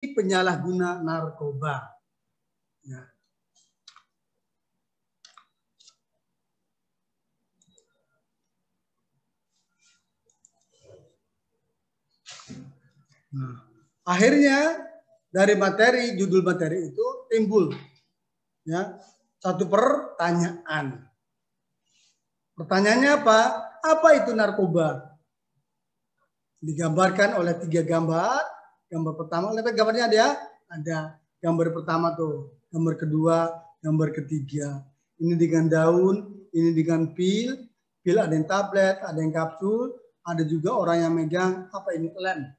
penyalahguna narkoba. Ya. Nah, akhirnya dari materi, judul materi itu timbul ya satu pertanyaan. Pertanyaannya apa? Apa itu narkoba? Digambarkan oleh 3 gambar. Gambar pertama, lihat gambarnya ada gambar pertama tuh, gambar kedua, gambar ketiga. Ini dengan daun, ini dengan pil ada yang tablet, ada yang kapsul, ada juga orang yang megang apa ini lem.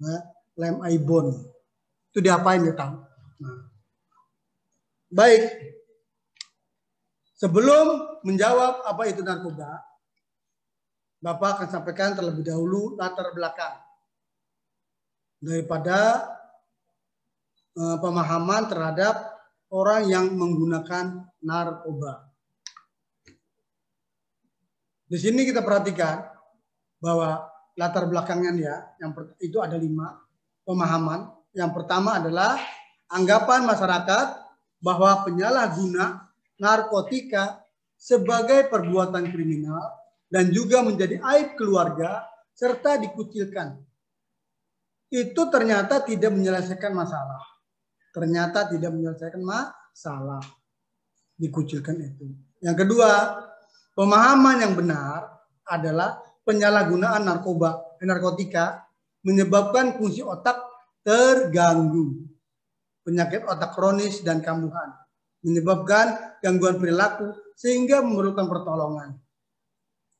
Nah, lem ibon. Itu diapain dia tahu. Nah. Baik. Sebelum menjawab apa itu narkoba, Bapak akan sampaikan terlebih dahulu latar belakang daripada pemahaman terhadap orang yang menggunakan narkoba. Di sini kita perhatikan bahwa latar belakangnya itu ada 5 pemahaman. Yang pertama adalah anggapan masyarakat bahwa penyalahguna narkotika sebagai perbuatan kriminal dan juga menjadi aib keluarga serta dikucilkan. Itu ternyata tidak menyelesaikan masalah. Ternyata tidak menyelesaikan masalah. Dikucilkan itu. Yang kedua, pemahaman yang benar adalah penyalahgunaan narkotika menyebabkan fungsi otak terganggu. Penyakit otak kronis dan kambuhan. Menyebabkan gangguan perilaku sehingga memerlukan pertolongan.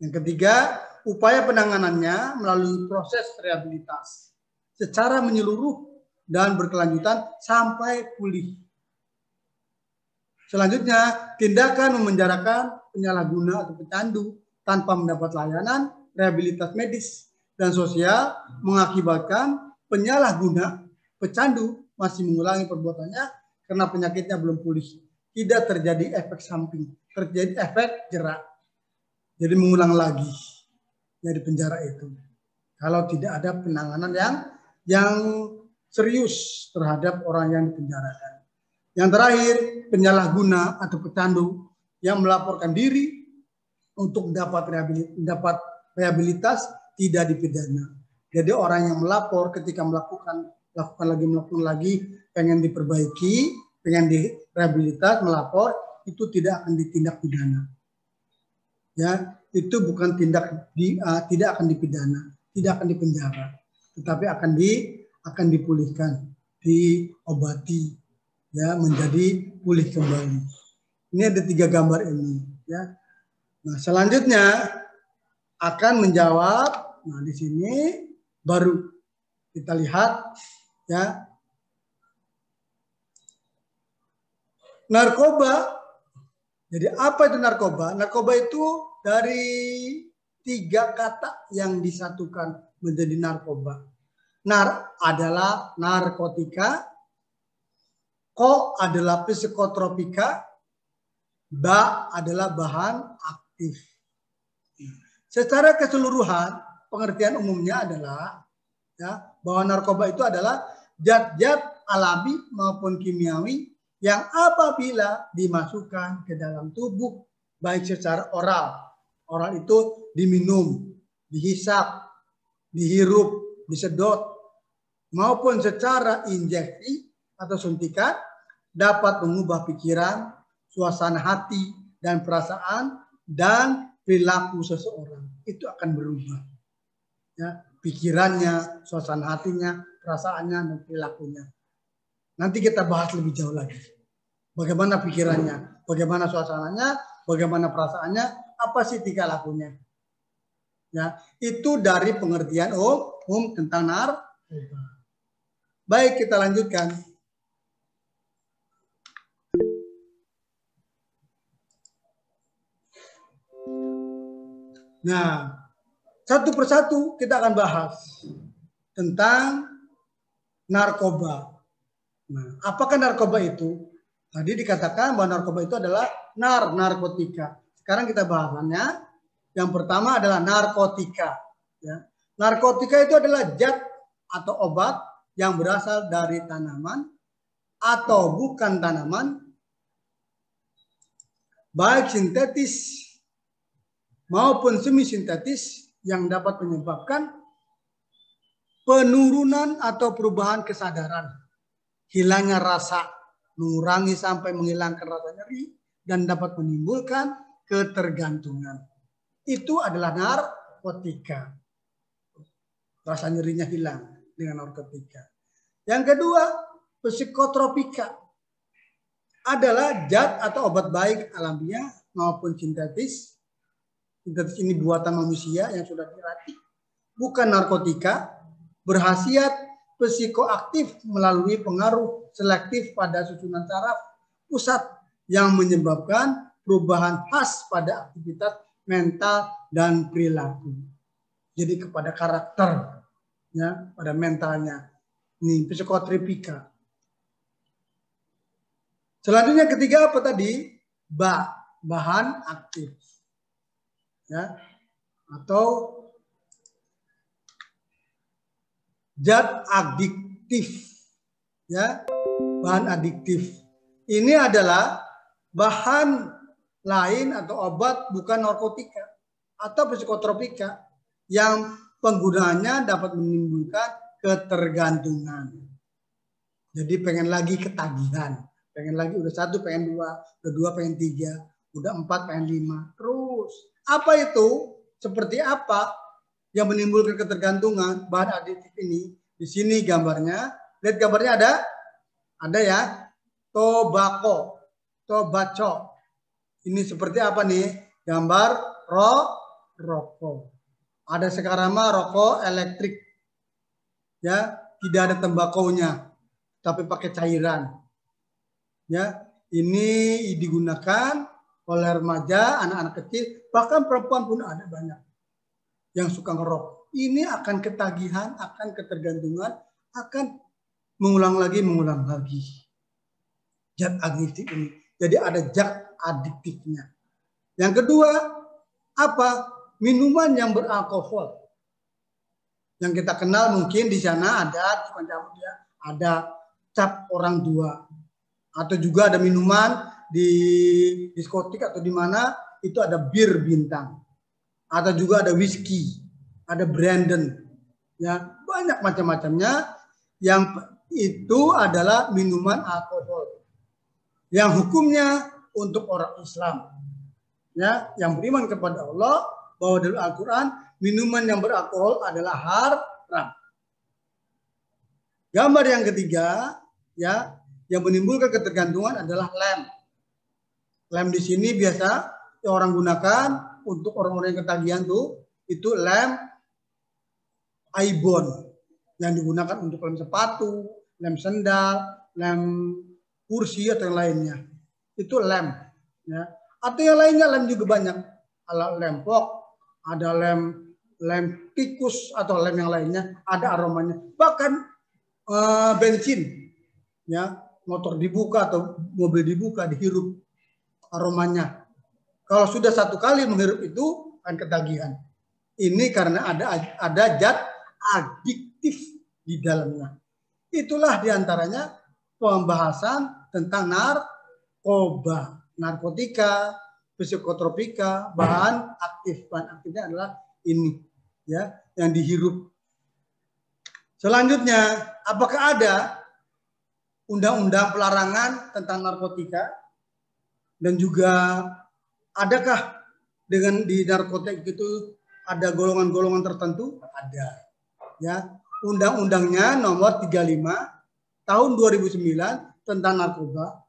Yang ketiga, upaya penanganannya melalui proses rehabilitasi secara menyeluruh dan berkelanjutan sampai pulih. Selanjutnya, tindakan memenjarakan penyalahguna atau pecandu tanpa mendapat layanan rehabilitasi medis dan sosial mengakibatkan penyalahguna pecandu masih mengulangi perbuatannya karena penyakitnya belum pulih. Tidak terjadi efek samping, terjadi efek jerak. Jadi mengulang lagi dari penjara itu. Kalau tidak ada penanganan yang serius terhadap orang yang dipenjarakan. Yang terakhir, penyalahguna atau pecandu yang melaporkan diri untuk dapat rehabilitas tidak dipidana. Jadi orang yang melapor ketika melakukan lagi, pengen diperbaiki, pengen direhabilitas, melapor, itu tidak akan ditindak pidana. Ya, itu bukan tidak akan dipidana, tidak akan dipenjara, tetapi akan dipulihkan, diobati, ya, menjadi pulih kembali. Ini ada 3 gambar ini, ya. Nah, selanjutnya akan menjawab. Nah, di sini baru kita lihat, ya, narkoba. Jadi apa itu narkoba? Narkoba itu dari 3 kata yang disatukan menjadi narkoba. Nar adalah narkotika, ko adalah psikotropika, ba adalah bahan aktif. Secara keseluruhan, pengertian umumnya adalah, ya, bahwa narkoba itu adalah zat-zat alami maupun kimiawi yang apabila dimasukkan ke dalam tubuh, baik secara oral itu diminum, dihisap, dihirup, disedot, maupun secara injeksi atau suntikan, dapat mengubah pikiran, suasana hati, dan perasaan, dan perilaku seseorang. Itu akan berubah. Ya, pikirannya, suasana hatinya, perasaannya, dan perilakunya. Nanti kita bahas lebih jauh lagi. Bagaimana pikirannya, bagaimana suasananya, bagaimana perasaannya, apa sih tingkah lakunya. Ya, itu dari pengertian umum tentang narkoba. Baik, kita lanjutkan. Nah, satu persatu kita akan bahas tentang narkoba. Nah, apakah narkoba itu? Tadi dikatakan bahwa narkoba itu adalah narkotika. Sekarang kita bahasannya. Yang pertama adalah narkotika. Ya. Narkotika itu adalah zat atau obat yang berasal dari tanaman atau bukan tanaman, baik sintetis maupun semi sintetis, yang dapat menyebabkan penurunan atau perubahan kesadaran, hilangnya rasa, mengurangi sampai menghilangkan rasa nyeri, dan dapat menimbulkan ketergantungan. Itu adalah narkotika. Rasa nyerinya hilang dengan narkotika. Yang kedua, psikotropika adalah zat atau obat baik alamiah maupun sintetis. Sintetis ini buatan manusia yang sudah dilatih, bukan narkotika, berkhasiat psikoaktif melalui pengaruh selektif pada susunan saraf pusat yang menyebabkan perubahan khas pada aktivitas mental dan perilaku. Jadi kepada karakter, ya, pada mentalnya. Ini psikotropika. Selanjutnya ketiga apa tadi? Bahan aktif, ya, atau zat adiktif, ya, bahan adiktif. Ini adalah bahan lain atau obat bukan narkotika atau psikotropika yang penggunaannya dapat menimbulkan ketergantungan. Jadi pengen lagi ketagihan, pengen lagi, udah satu pengen dua, udah dua pengen tiga, udah empat pengen lima, terus. Apa itu? Seperti apa yang menimbulkan ketergantungan? Bahan adiktif ini, di sini gambarnya, lihat gambarnya ada ya, tobacco. Ini seperti apa nih? Gambar rokok. Ada sekarang mah rokok elektrik, ya, tidak ada tembakonya, tapi pakai cairan. Ya, ini digunakan oleh remaja, anak-anak kecil, bahkan perempuan pun ada banyak yang suka ngerokok. Ini akan ketagihan, akan ketergantungan, akan mengulang lagi. Zat adiktif ini. Jadi ada zat adiktifnya. Yang kedua, apa? Minuman yang beralkohol. Yang kita kenal mungkin di sana ada tukang jamu, ya, ada cap orang tua. Atau juga ada minuman di diskotik atau di mana itu ada bir bintang. Atau juga ada whisky, ada Brandon. Ya, banyak macam-macamnya yang itu adalah minuman alkohol. Yang hukumnya untuk orang Islam, ya, yang beriman kepada Allah, bahwa dalam Al-Quran minuman yang beralkohol adalah haram. Gambar yang ketiga, ya, yang menimbulkan ketergantungan adalah lem. Lem di sini biasa orang gunakan untuk orang-orang yang ketagihan tuh, itu lem Aibon yang digunakan untuk lem sepatu, lem sendal, lem kursi atau yang lainnya. Itu lem, ya. Atau yang lainnya lem juga banyak. Ada lem pok, ada lem tikus atau lem yang lainnya, ada aromanya. Bahkan bensin, ya, motor dibuka atau mobil dibuka, dihirup aromanya. Kalau sudah satu kali menghirup itu akan ketagihan. Ini karena ada zat adiktif di dalamnya. Itulah diantaranya pembahasan tentang narkotika, psikotropika, bahan aktif. Bahan aktifnya adalah ini, ya, yang dihirup. Selanjutnya, apakah ada undang-undang pelarangan tentang narkotika? Dan juga adakah dengan di narkotika itu ada golongan-golongan tertentu? Ada. Ya, undang-undangnya nomor 35 tahun 2009 tentang narkoba,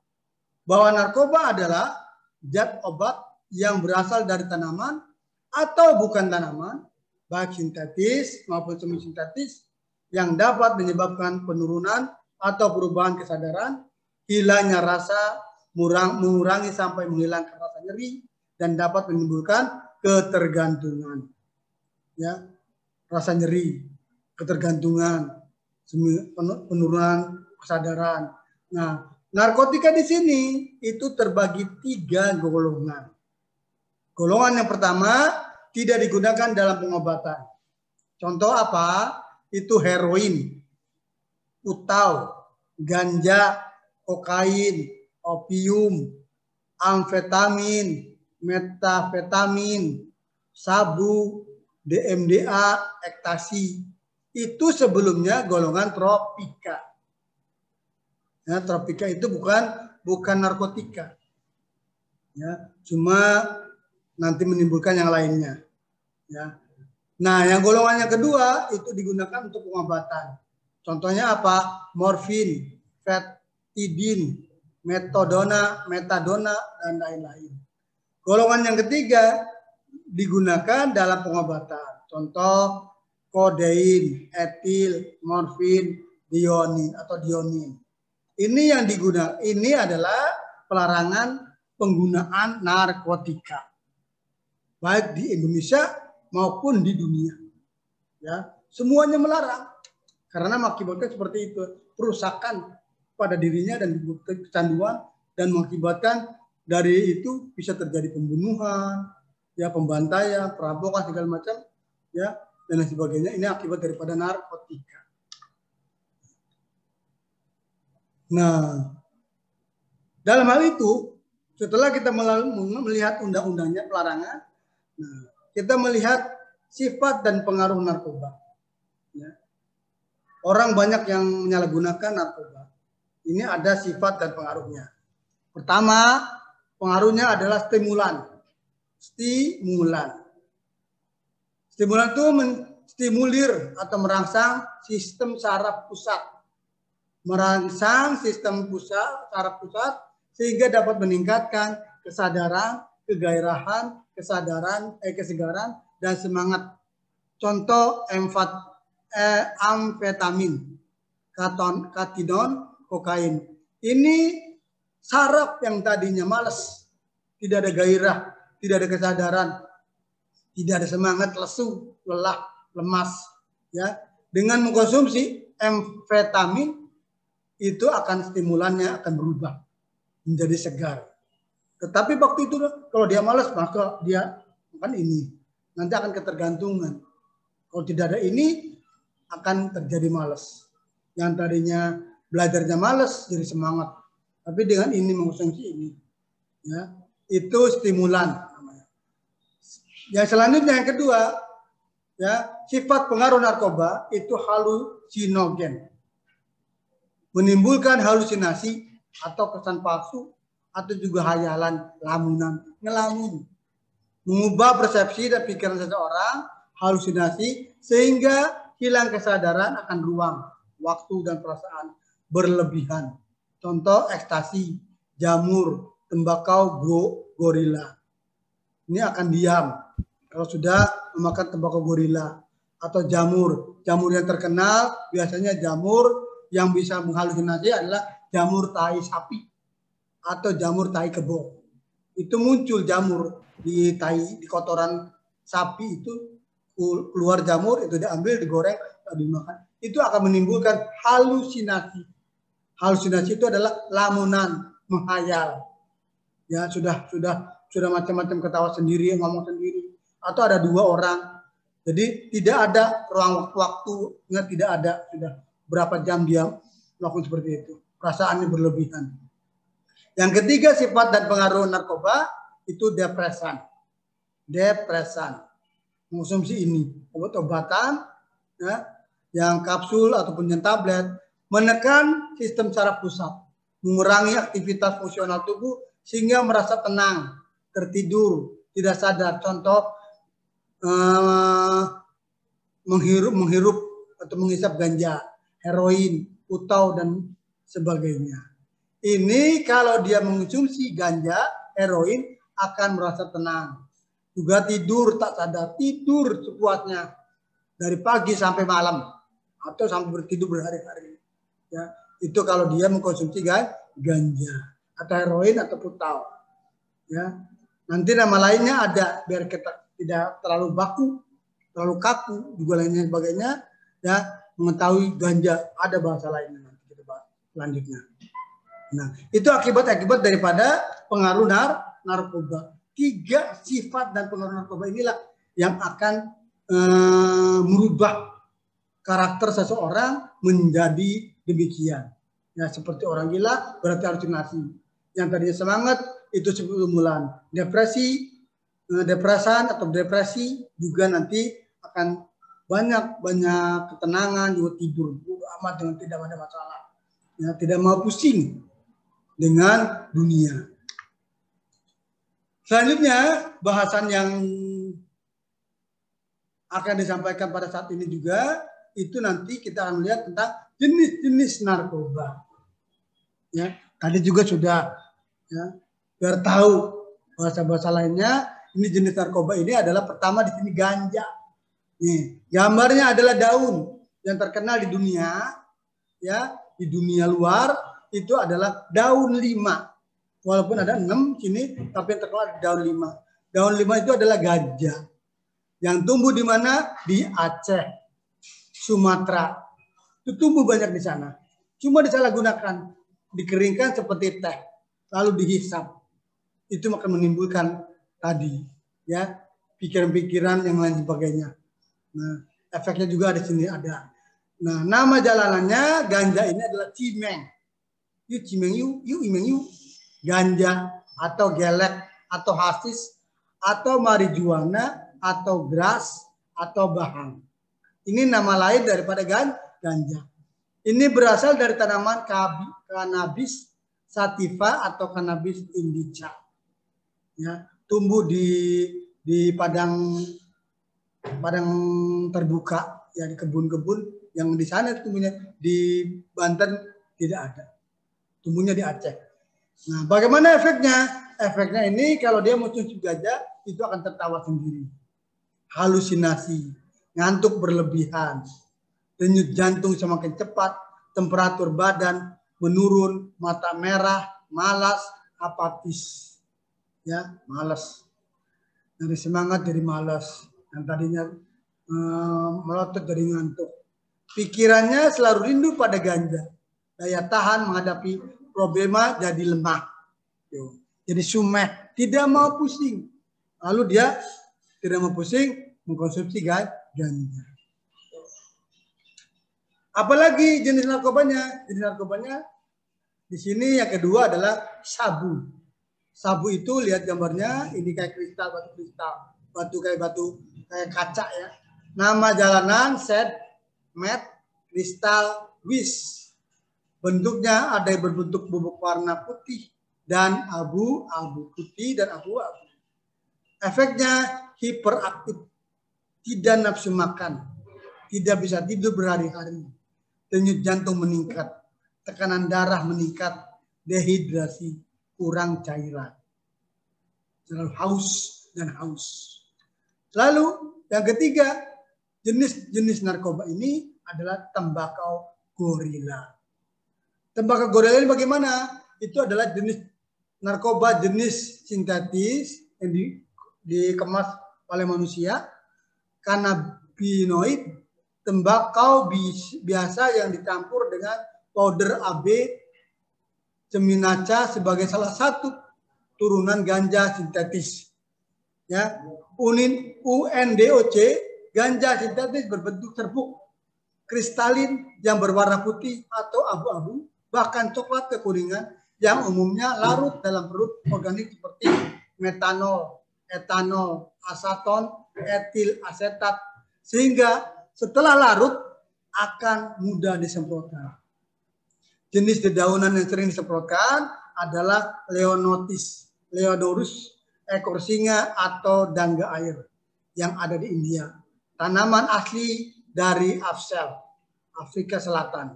bahwa narkoba adalah zat obat yang berasal dari tanaman atau bukan tanaman, baik sintetis maupun semi sintetis, yang dapat menyebabkan penurunan atau perubahan kesadaran, hilangnya rasa, mengurangi sampai menghilangkan rasa nyeri, dan dapat menimbulkan ketergantungan. Ya, rasa nyeri, ketergantungan, penurunan kesadaran. Nah, narkotika di sini itu terbagi 3 golongan. Golongan yang pertama tidak digunakan dalam pengobatan. Contoh apa? Itu heroin. putau, ganja, kokain, opium, amfetamin, metafetamin, sabu, DMDA, ekstasi. Itu sebelumnya golongan tropika. Ya, tropika itu bukan narkotika. Ya, cuma nanti menimbulkan yang lainnya. Ya. Nah, yang golongan yang kedua itu digunakan untuk pengobatan. Contohnya apa? Morfin, vetidin, metadona, dan lain-lain. Golongan yang ketiga digunakan dalam pengobatan. Contoh kodein, etil, morfin, dionin atau dionin. Ini yang digunakan. Ini adalah pelarangan penggunaan narkotika, baik di Indonesia maupun di dunia. Ya, semuanya melarang karena mengakibatkan seperti itu, perusakan pada dirinya dan kecanduan, dan mengakibatkan dari itu bisa terjadi pembunuhan, ya, pembantaian, perampokan segala macam, ya, dan lain sebagainya. Ini akibat daripada narkotika. Nah, dalam hal itu, setelah kita melihat undang-undangnya pelarangan, nah, kita melihat sifat dan pengaruh narkoba. Ya. Orang banyak yang menyalahgunakan narkoba. Ini ada sifat dan pengaruhnya. Pertama, pengaruhnya adalah stimulan. Stimulan itu menstimulir atau merangsang sistem saraf pusat. Merangsang sistem saraf pusat sehingga dapat meningkatkan kesadaran, kegairahan, kesegaran, dan semangat. Contoh amfetamin, katidon, kokain. Ini saraf yang tadinya malas, tidak ada gairah, tidak ada kesadaran, tidak ada semangat, lesu, lelah, lemas. Ya, dengan mengkonsumsi amfetamin itu akan stimulannya akan berubah menjadi segar. Tetapi waktu itu kalau dia malas, maka dia akan ini. Nanti akan ketergantungan. Kalau tidak ada ini, akan terjadi malas. Yang tadinya belajarnya malas jadi semangat. Tapi dengan ini mengkonsumsi ini, ya, itu stimulan. Yang selanjutnya yang kedua, ya, sifat pengaruh narkoba itu halusinogen. Menimbulkan halusinasi atau kesan palsu atau juga hayalan, lamunan, ngelamun. Mengubah persepsi dan pikiran seseorang, halusinasi, sehingga hilang kesadaran akan ruang, waktu, dan perasaan berlebihan. Contoh ekstasi, jamur, tembakau, gorila. Ini akan diam kalau sudah memakan tembakau gorila. Atau jamur. Jamur yang terkenal biasanya jamur yang bisa menghalusinasi adalah jamur tai sapi atau jamur tai kebo. Itu muncul jamur di kotoran sapi, itu keluar jamur, itu diambil, digoreng, dimakan. Itu akan menimbulkan halusinasi. Halusinasi itu adalah lamunan, menghayal. Ya, sudah macam-macam ketawa sendiri, ngomong sendiri, atau ada dua orang. Jadi tidak ada ruang waktunya, tidak ada, sudah berapa jam dia melakukan seperti itu. Perasaannya berlebihan. Yang ketiga sifat dan pengaruh narkoba itu depresan. Mengkonsumsi ini obat-obatan, ya, yang kapsul ataupun yang tablet, menekan sistem saraf pusat, mengurangi aktivitas fungsional tubuh sehingga merasa tenang, tertidur, tidak sadar. Contoh menghirup atau menghisap ganja, heroin, putau, dan sebagainya. Ini kalau dia mengonsumsi ganja, heroin, akan merasa tenang. Juga tidur tak sadar, tidur sepuasnya dari pagi sampai malam atau sampai bertidur berhari-hari. Ya, itu kalau dia mengkonsumsi ganja atau heroin atau putau. Ya, nanti nama lainnya ada biar kita tidak terlalu terlalu kaku, juga lainnya sebagainya. Ya, mengetahui ganja ada bahasa lainnya, nanti kita bahas selanjutnya. Nah, itu akibat-akibat daripada pengaruh narkoba. 3 sifat dan pengaruh narkoba inilah yang akan merubah karakter seseorang menjadi demikian. Ya, seperti orang gila berarti halusinasi. Yang tadinya semangat itu stimulan. Depresan atau depresi juga nanti akan banyak ketenangan, juga tidur amat dengan tidak ada masalah. Ya, tidak mau pusing dengan dunia. Selanjutnya bahasan yang akan disampaikan pada saat ini juga itu nanti kita akan melihat tentang jenis-jenis narkoba. Ya, tadi juga sudah ya, biar tahu bahasa-bahasa lainnya. Ini jenis narkoba ini adalah pertama di sini ganja. Nih, gambarnya adalah daun yang terkenal di dunia, ya di dunia luar itu adalah daun 5. Walaupun ada 6 sini, tapi yang terkenal daun 5. Daun 5 itu adalah ganja. Yang tumbuh di mana? Di Aceh, Sumatera. Itu tumbuh banyak di sana. Cuma disalahgunakan, dikeringkan seperti teh, lalu dihisap. Itu akan menimbulkan tadi, ya pikiran-pikiran yang lain sebagainya. Nah, efeknya juga di sini ada. Nah, nama jalanannya ganja ini adalah cimeng. Imeng, ganja atau gelek atau hasis atau marijuana atau gras atau bahang. Ini nama lain daripada ganja. Ini berasal dari tanaman cannabis sativa atau cannabis indica. Ya, tumbuh di padang terbuka, ya di kebun-kebun yang di sana tumbuhnya. Di Banten tidak ada, tumbuhnya di Aceh. Nah, bagaimana efeknya? Efeknya ini kalau dia muncul ganja itu akan tertawa sendiri, halusinasi, ngantuk berlebihan, denyut jantung semakin cepat, temperatur badan menurun, mata merah, malas, apatis. Ya, malas. Dari semangat jadi malas. Yang tadinya melotot jadi ngantuk. Pikirannya selalu rindu pada ganja. Daya tahan menghadapi problema jadi lemah. Jadi sumeh, tidak mau pusing. Lalu dia tidak mau pusing mengkonsumsi ganja. Apalagi jenis narkobanya? Jenis narkobanya di sini yang kedua adalah sabu. Sabu itu lihat gambarnya, ini kayak kristal, batu kayak kaca ya. Nama jalanan Sed, Met, Kristal, Wis. Bentuknya ada yang berbentuk bubuk warna putih dan abu-abu, putih dan abu-abu. Efeknya hiperaktif, tidak nafsu makan, tidak bisa tidur berhari-hari, denyut jantung meningkat, tekanan darah meningkat, dehidrasi, kurang cairan, terlalu haus. Lalu yang ketiga, jenis narkoba ini adalah tembakau gorila. Tembakau gorila ini bagaimana? Itu adalah jenis narkoba jenis sintetis yang dikemas oleh manusia, kanabinoid, tembakau biasa yang dicampur dengan powder AB Ceminaca sebagai salah satu turunan ganja sintetis. Ya, UNDOC, ganja sintetis berbentuk serbuk kristalin yang berwarna putih atau abu-abu, bahkan coklat kekuningan yang umumnya larut dalam perut organik seperti metanol, etanol, aseton, etil asetat, sehingga setelah larut akan mudah disemprotkan. Jenis dedaunan yang sering disemprotkan adalah Leonodorus, ekor singa atau dangga air yang ada di India. Tanaman asli dari Afsel, Afrika Selatan.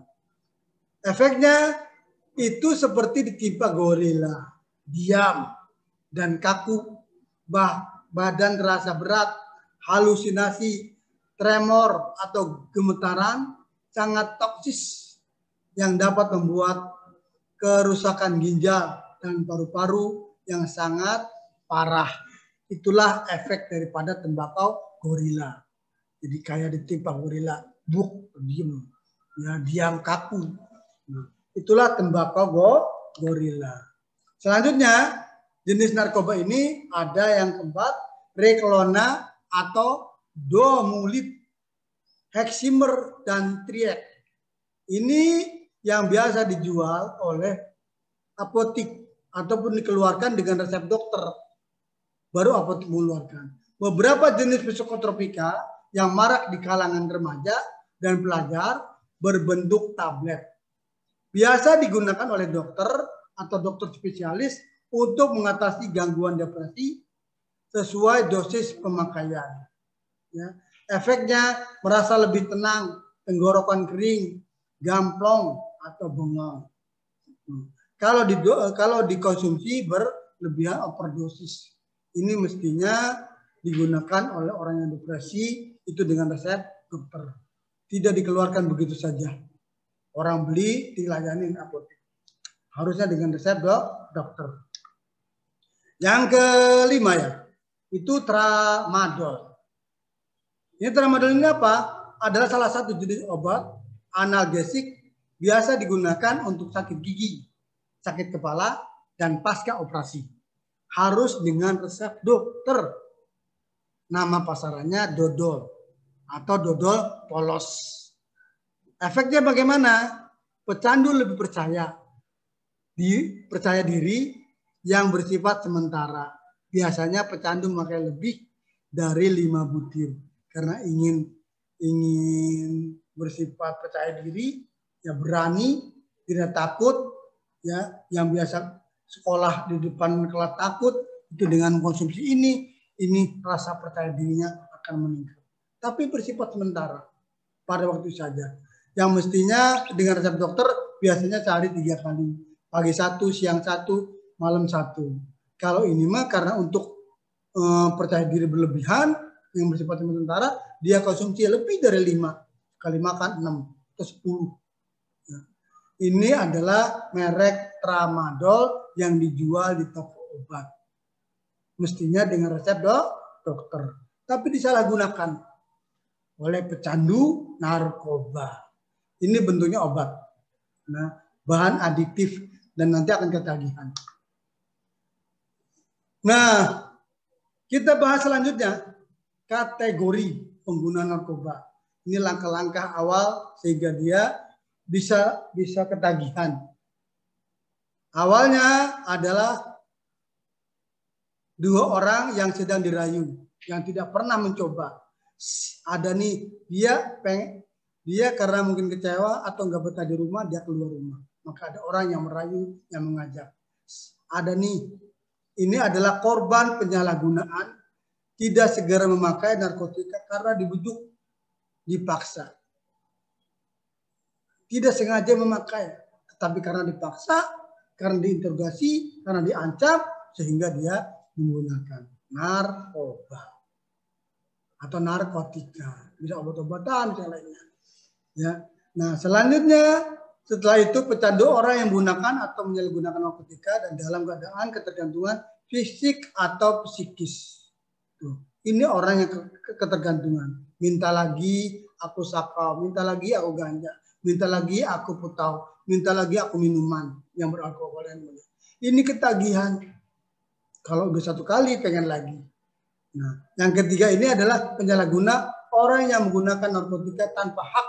Efeknya itu seperti ditimpa gorila, diam dan kaku, badan terasa berat, halusinasi, tremor atau gemetaran, sangat toksis yang dapat membuat kerusakan ginjal dan paru-paru yang sangat parah. Itulah efek daripada tembakau gorila. Jadi kayak ditimpa gorila, diam kaku. Nah, itulah tembakau gorila. Selanjutnya, jenis narkoba ini ada yang keempat, Reklona atau Domulit, Heximer dan Triek. Ini yang biasa dijual oleh apotik ataupun dikeluarkan dengan resep dokter. Baru apotik mengeluarkan. Beberapa jenis psikotropika yang marak di kalangan remaja dan pelajar berbentuk tablet. Biasa digunakan oleh dokter atau dokter spesialis untuk mengatasi gangguan depresi sesuai dosis pemakaian. Ya. Efeknya merasa lebih tenang, tenggorokan kering, gamplong atau bengong. Kalau dikonsumsi berlebihan overdosis, ini mestinya digunakan oleh orang yang depresi itu dengan resep dokter. Tidak dikeluarkan begitu saja. Orang beli dilayani apotek. Harusnya dengan resep dokter. Yang kelima ya, itu tramadol. Ini tramadol ini apa? Adalah salah satu jenis obat analgesik biasa digunakan untuk sakit gigi, sakit kepala, dan pasca operasi. Harus dengan resep dokter. Nama pasarannya dodol atau dodol polos. Efeknya bagaimana? Pecandu lebih percaya diri yang bersifat sementara. Biasanya pecandu memakai lebih dari 5 butir karena ingin bersifat percaya diri, ya berani, tidak takut, ya yang biasa sekolah di depan kelas takut, itu dengan konsumsi ini rasa percaya dirinya akan meningkat. Tapi bersifat sementara pada waktu saja. Yang mestinya dengan resep dokter biasanya sehari 3 kali, pagi 1, siang 1, malam 1. Kalau ini mah karena untuk percaya diri berlebihan yang bersifat sementara, dia konsumsi lebih dari 5 kali makan 6 atau 10. Ya. Ini adalah merek tramadol yang dijual di toko obat. Mestinya dengan resep dokter. Tapi disalahgunakan oleh pecandu narkoba. Ini bentuknya obat. Nah, bahan adiktif dan nanti akan ketagihan. Nah, kita bahas selanjutnya kategori pengguna narkoba. Ini langkah-langkah awal sehingga dia bisa ketagihan. Awalnya adalah 2 orang yang sedang dirayu, yang tidak pernah mencoba. Ada nih, dia karena mungkin kecewa atau nggak betah di rumah, dia keluar rumah. Maka ada orang yang merayu, yang mengajak. Ada nih, ini adalah korban penyalahgunaan, tidak segera memakai narkotika karena dibujuk, dipaksa. Tidak sengaja memakai, tetapi karena dipaksa, karena diinterogasi, karena diancam, sehingga dia menggunakan narkoba atau narkotika, bisa obat-obatan yang lainnya. Ya. Nah, selanjutnya setelah itu pecandu orang yang menggunakan atau menyalahgunakan narkotika dan dalam keadaan ketergantungan fisik atau psikis. Tuh. Ini orang yang ketergantungan. Minta lagi aku sakau, minta lagi aku ganja, minta lagi aku putau, minta lagi aku minuman yang beralkohol. Ini ketagihan. Kalau udah 1 kali pengen lagi. Nah, yang ketiga ini adalah penyalahguna orang yang menggunakan narkotika tanpa hak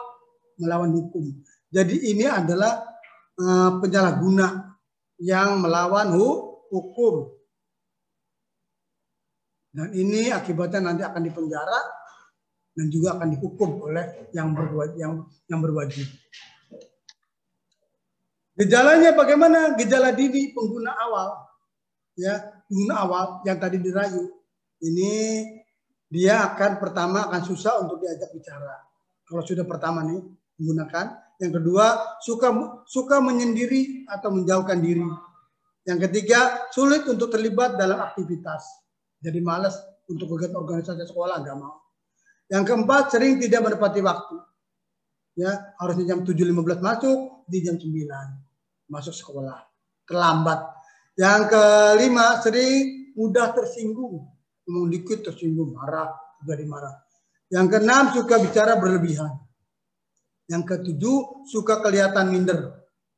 melawan hukum. Jadi ini adalah penyalahguna yang melawan hukum. Dan ini akibatnya nanti akan dipenjara dan juga akan dihukum oleh yang berwajib. Gejalanya bagaimana? Gejala dini pengguna awal. Ya, pengguna awal yang tadi dirayu. Ini dia pertama akan susah untuk diajak bicara. Kalau sudah pertama nih menggunakan. Yang kedua, suka menyendiri atau menjauhkan diri. Yang ketiga, sulit untuk terlibat dalam aktivitas. Jadi malas untuk kegiatan organisasi sekolah, nggak mau. Yang keempat, sering tidak menepati waktu. Ya, harusnya jam 7.15 masuk, di jam 9 masuk sekolah. Terlambat. Yang kelima, sering mudah tersinggung. Ngomong dikit tersinggung, marah, jadi marah. Yang keenam, suka bicara berlebihan. Yang ketujuh, suka kelihatan minder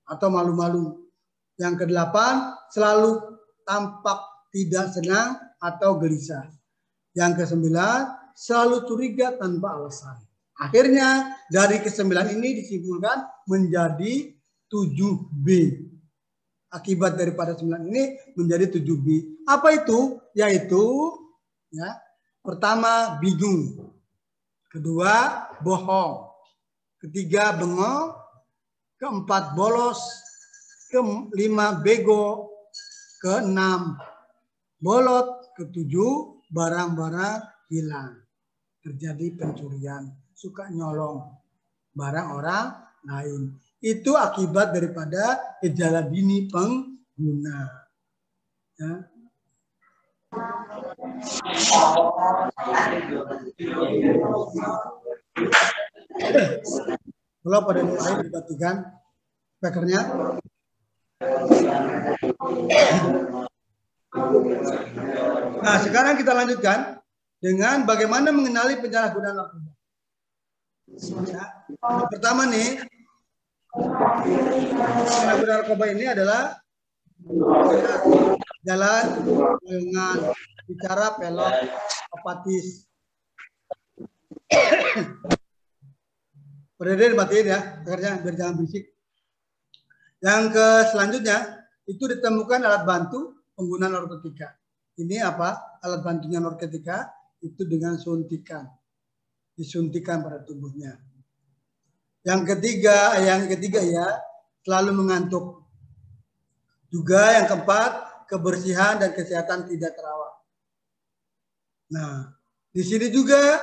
atau malu-malu. Yang kedelapan, selalu tampak tidak senang atau gelisah. Yang kesembilan, selalu curiga tanpa alasan. Akhirnya dari kesembilan ini disimpulkan menjadi 7B. Akibat daripada 9 ini menjadi 7B. Apa itu? Yaitu ya, pertama bingung, kedua bohong, ketiga bengong, keempat bolos, kelima bego, keenam bolot, ketujuh barang-barang hilang. Terjadi pencurian, suka nyolong barang orang lain. Itu akibat daripada gejala dini pengguna. Ya. Kalau pada mulai diperhatikan speakernya. Nah, sekarang kita lanjutkan dengan bagaimana mengenali penyalahgunaan narkoba. Ya. Yang pertama nih, penyalahgunaan narkoba ini adalah jalan, dengan bicara, pelok, apatis. Berdiri dimatiin ya, biar jangan berisik. Yang ke selanjutnya itu ditemukan alat bantu pengguna narkotika. Ini apa? Alat bantunya narkotika itu dengan suntikan, disuntikan pada tubuhnya. Yang ketiga ya selalu mengantuk. Juga yang keempat, kebersihan dan kesehatan tidak terawat. Nah, di sini juga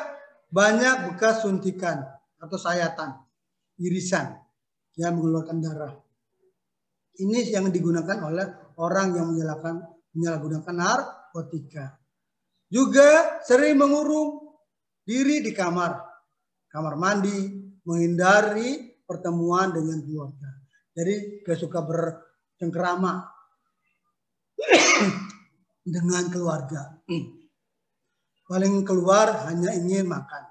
banyak bekas suntikan atau sayatan, irisan yang mengeluarkan darah. Ini yang digunakan oleh orang yang menyalahgunakan narkotika. Juga sering mengurung diri di kamar mandi, menghindari pertemuan dengan keluarga. Jadi gak suka bercengkerama dengan keluarga. Paling keluar hanya ingin makan,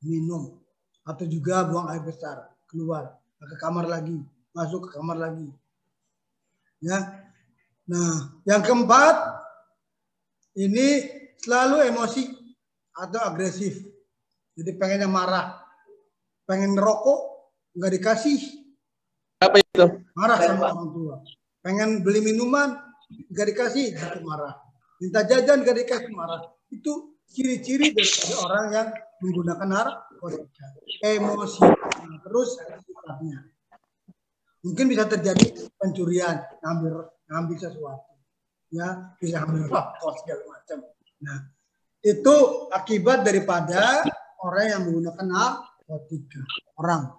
minum, atau juga buang air besar, keluar ke kamar lagi, masuk ke kamar lagi. Ya. Nah, yang keempat ini selalu emosi atau agresif. Jadi pengennya marah, pengen ngerokok nggak dikasih. Apa itu? Marah sama orang tua. Pengen beli minuman nggak dikasih, itu marah. Minta jajan nggak dikasih, marah. Itu ciri-ciri dari orang yang menggunakan narkotika. Emosi terus sifatnya. Mungkin bisa terjadi pencurian, ngambil sesuatu, ya bisa ambil rapor segala macam. Nah, itu akibat daripada orang yang menggunakan narkotika. Orang.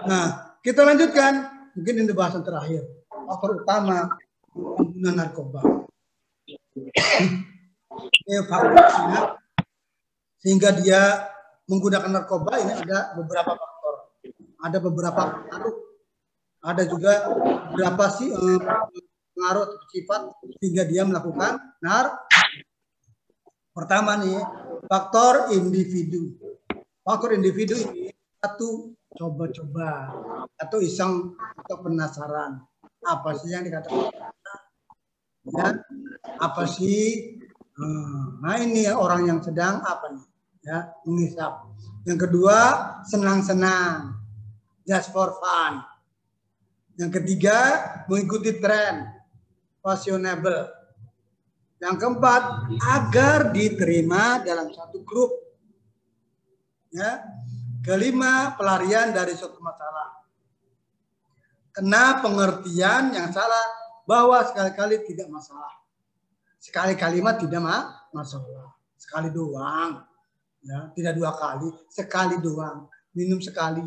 Nah, kita lanjutkan. Mungkin ini bahasan terakhir. Faktor utama pengguna narkoba. Ini faktornya sehingga dia menggunakan narkoba ini ada beberapa faktor. Ada beberapa pengaruh, ada juga beberapa pengaruh atau sifat sehingga dia melakukan Pertama nih, faktor individu. Faktor individu ini satu, coba-coba atau iseng atau penasaran. Apa sih yang dikatakan? Ya, apa sih? Nah ini orang yang sedang apa nih? Ya, mengisap. Yang kedua, senang-senang. Just for fun. Yang ketiga, mengikuti tren, fashionable. Yang keempat, agar diterima dalam satu grup. Ya. Kelima, pelarian dari suatu masalah. Kena pengertian yang salah bahwa sekali-kali tidak masalah. Sekali-kali mah tidak masalah. Sekali doang. Ya, tidak 2 kali, sekali doang. Minum sekali.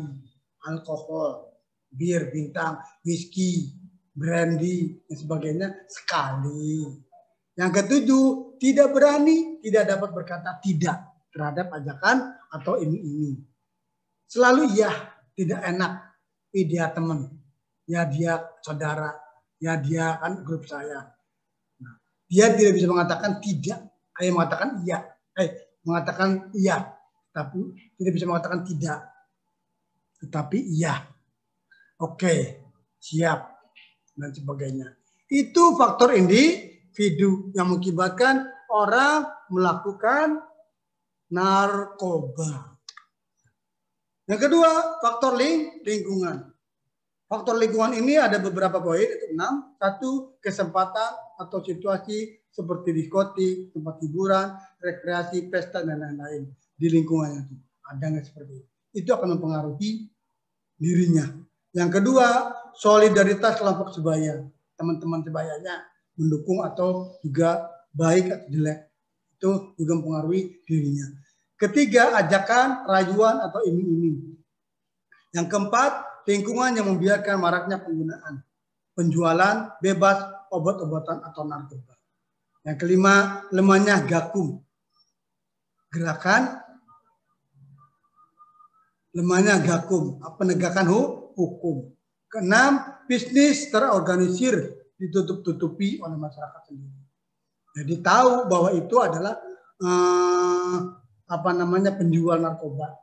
Alkohol, bir bintang, whisky, brandy, dan sebagainya sekali. Yang ketujuh, tidak berani, tidak dapat berkata tidak terhadap ajakan atau ini. Selalu iya, tidak enak. Dia teman, ya dia saudara, ya dia kan grup saya. Nah, dia tidak bisa mengatakan tidak, hanya mengatakan iya. Mengatakan iya, tapi tidak bisa mengatakan tidak. Tetapi iya, oke, siap, dan sebagainya. Itu faktor individu yang mengakibatkan orang melakukan narkoba. Yang kedua, faktor lingkungan. Faktor lingkungan ini ada beberapa poin, itu 6. 1, kesempatan atau situasi seperti diskotik, tempat hiburan, rekreasi, pesta, dan lain-lain di lingkungannya itu. Ada nggak seperti itu? Itu akan mempengaruhi dirinya. Yang kedua, solidaritas kelompok sebaya. Teman-teman sebayanya mendukung atau juga baik atau jelek. Itu juga mempengaruhi dirinya. Ketiga, ajakan, rayuan, atau iming-iming. Yang keempat, lingkungan yang membiarkan maraknya penggunaan, penjualan bebas obat-obatan atau narkoba. Yang kelima, lemahnya gakum, gerakan lemahnya gakum, penegakan hukum. Keenam, bisnis terorganisir ditutup-tutupi oleh masyarakat sendiri. Jadi tahu bahwa itu adalah penjual narkoba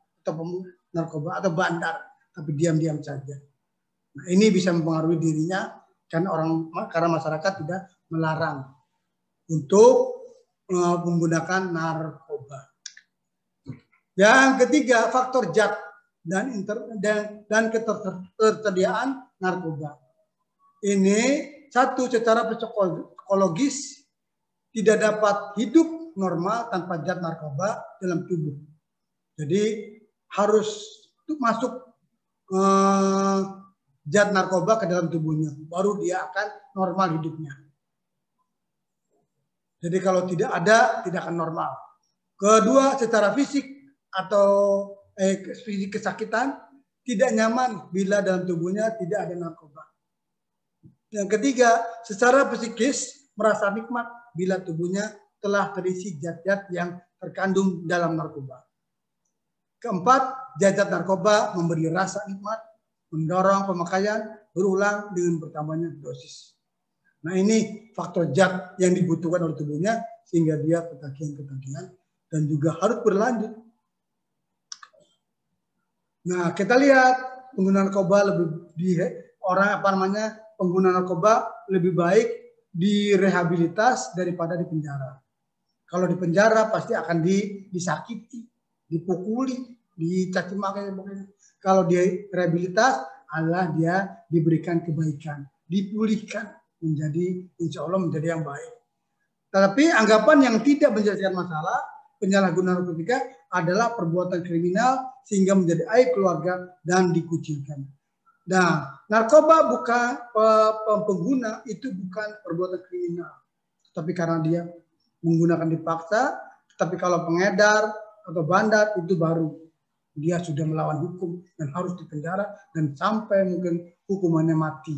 atau bandar, tapi diam-diam saja. Nah, ini bisa mempengaruhi dirinya karena masyarakat tidak melarang untuk menggunakan narkoba. Yang ketiga, faktor zat dan ketersediaan narkoba. Ini satu, secara psikologis tidak dapat hidup normal tanpa zat narkoba dalam tubuh. Jadi harus masuk zat narkoba ke dalam tubuhnya, baru dia akan normal hidupnya. Jadi kalau tidak ada, tidak akan normal. Kedua, secara fisik atau fisik kesakitan, tidak nyaman bila dalam tubuhnya tidak ada narkoba. Yang ketiga, secara psikis merasa nikmat bila tubuhnya telah terisi zat-zat yang terkandung dalam narkoba. Keempat, zat narkoba memberi rasa nikmat, mendorong pemakaian berulang dengan bertambahnya dosis. Nah, ini faktor zat yang dibutuhkan oleh tubuhnya sehingga dia ketagihan dan juga harus berlanjut. Nah, kita lihat pengguna narkoba pengguna narkoba lebih baik direhabilitas daripada di penjara. Kalau di penjara pasti akan disakiti, dipukuli, dicaci maki. Kalau dia rehabilitas adalah dia diberikan kebaikan, dipulihkan menjadi insya Allah menjadi yang baik. Tapi anggapan yang tidak menyelesaikan masalah penyalahgunaan narkotika adalah perbuatan kriminal sehingga menjadi aib keluarga dan dikucilkan. Nah, narkoba bukan pengguna itu bukan perbuatan kriminal, tapi karena dia menggunakan dipaksa. Tapi kalau pengedar atau bandar itu baru dia sudah melawan hukum dan harus dipenjara dan sampai mungkin hukumannya mati.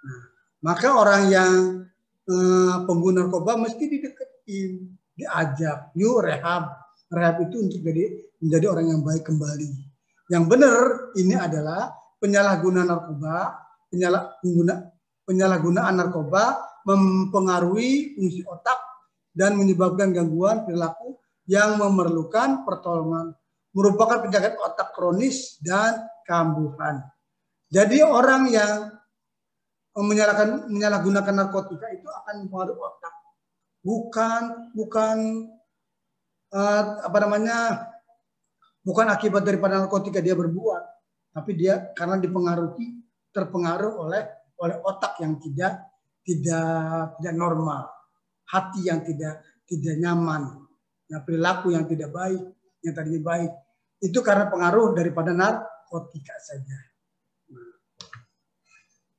Nah, maka orang yang pengguna narkoba mesti dideketin, diajak, yuk rehab itu untuk menjadi orang yang baik kembali. Yang benar ini adalah penyalahgunaan narkoba mempengaruhi fungsi otak dan menyebabkan gangguan perilaku yang memerlukan pertolongan, merupakan penyakit otak kronis dan kambuhan. Jadi orang yang menyalahgunakan narkotika itu akan mempengaruhi otak, bukan akibat daripada narkotika dia berbuat, tapi dia karena terpengaruh oleh otak yang tidak normal, hati yang tidak nyaman, perilaku yang tidak baik, yang tadinya baik, itu karena pengaruh daripada narkotika saja.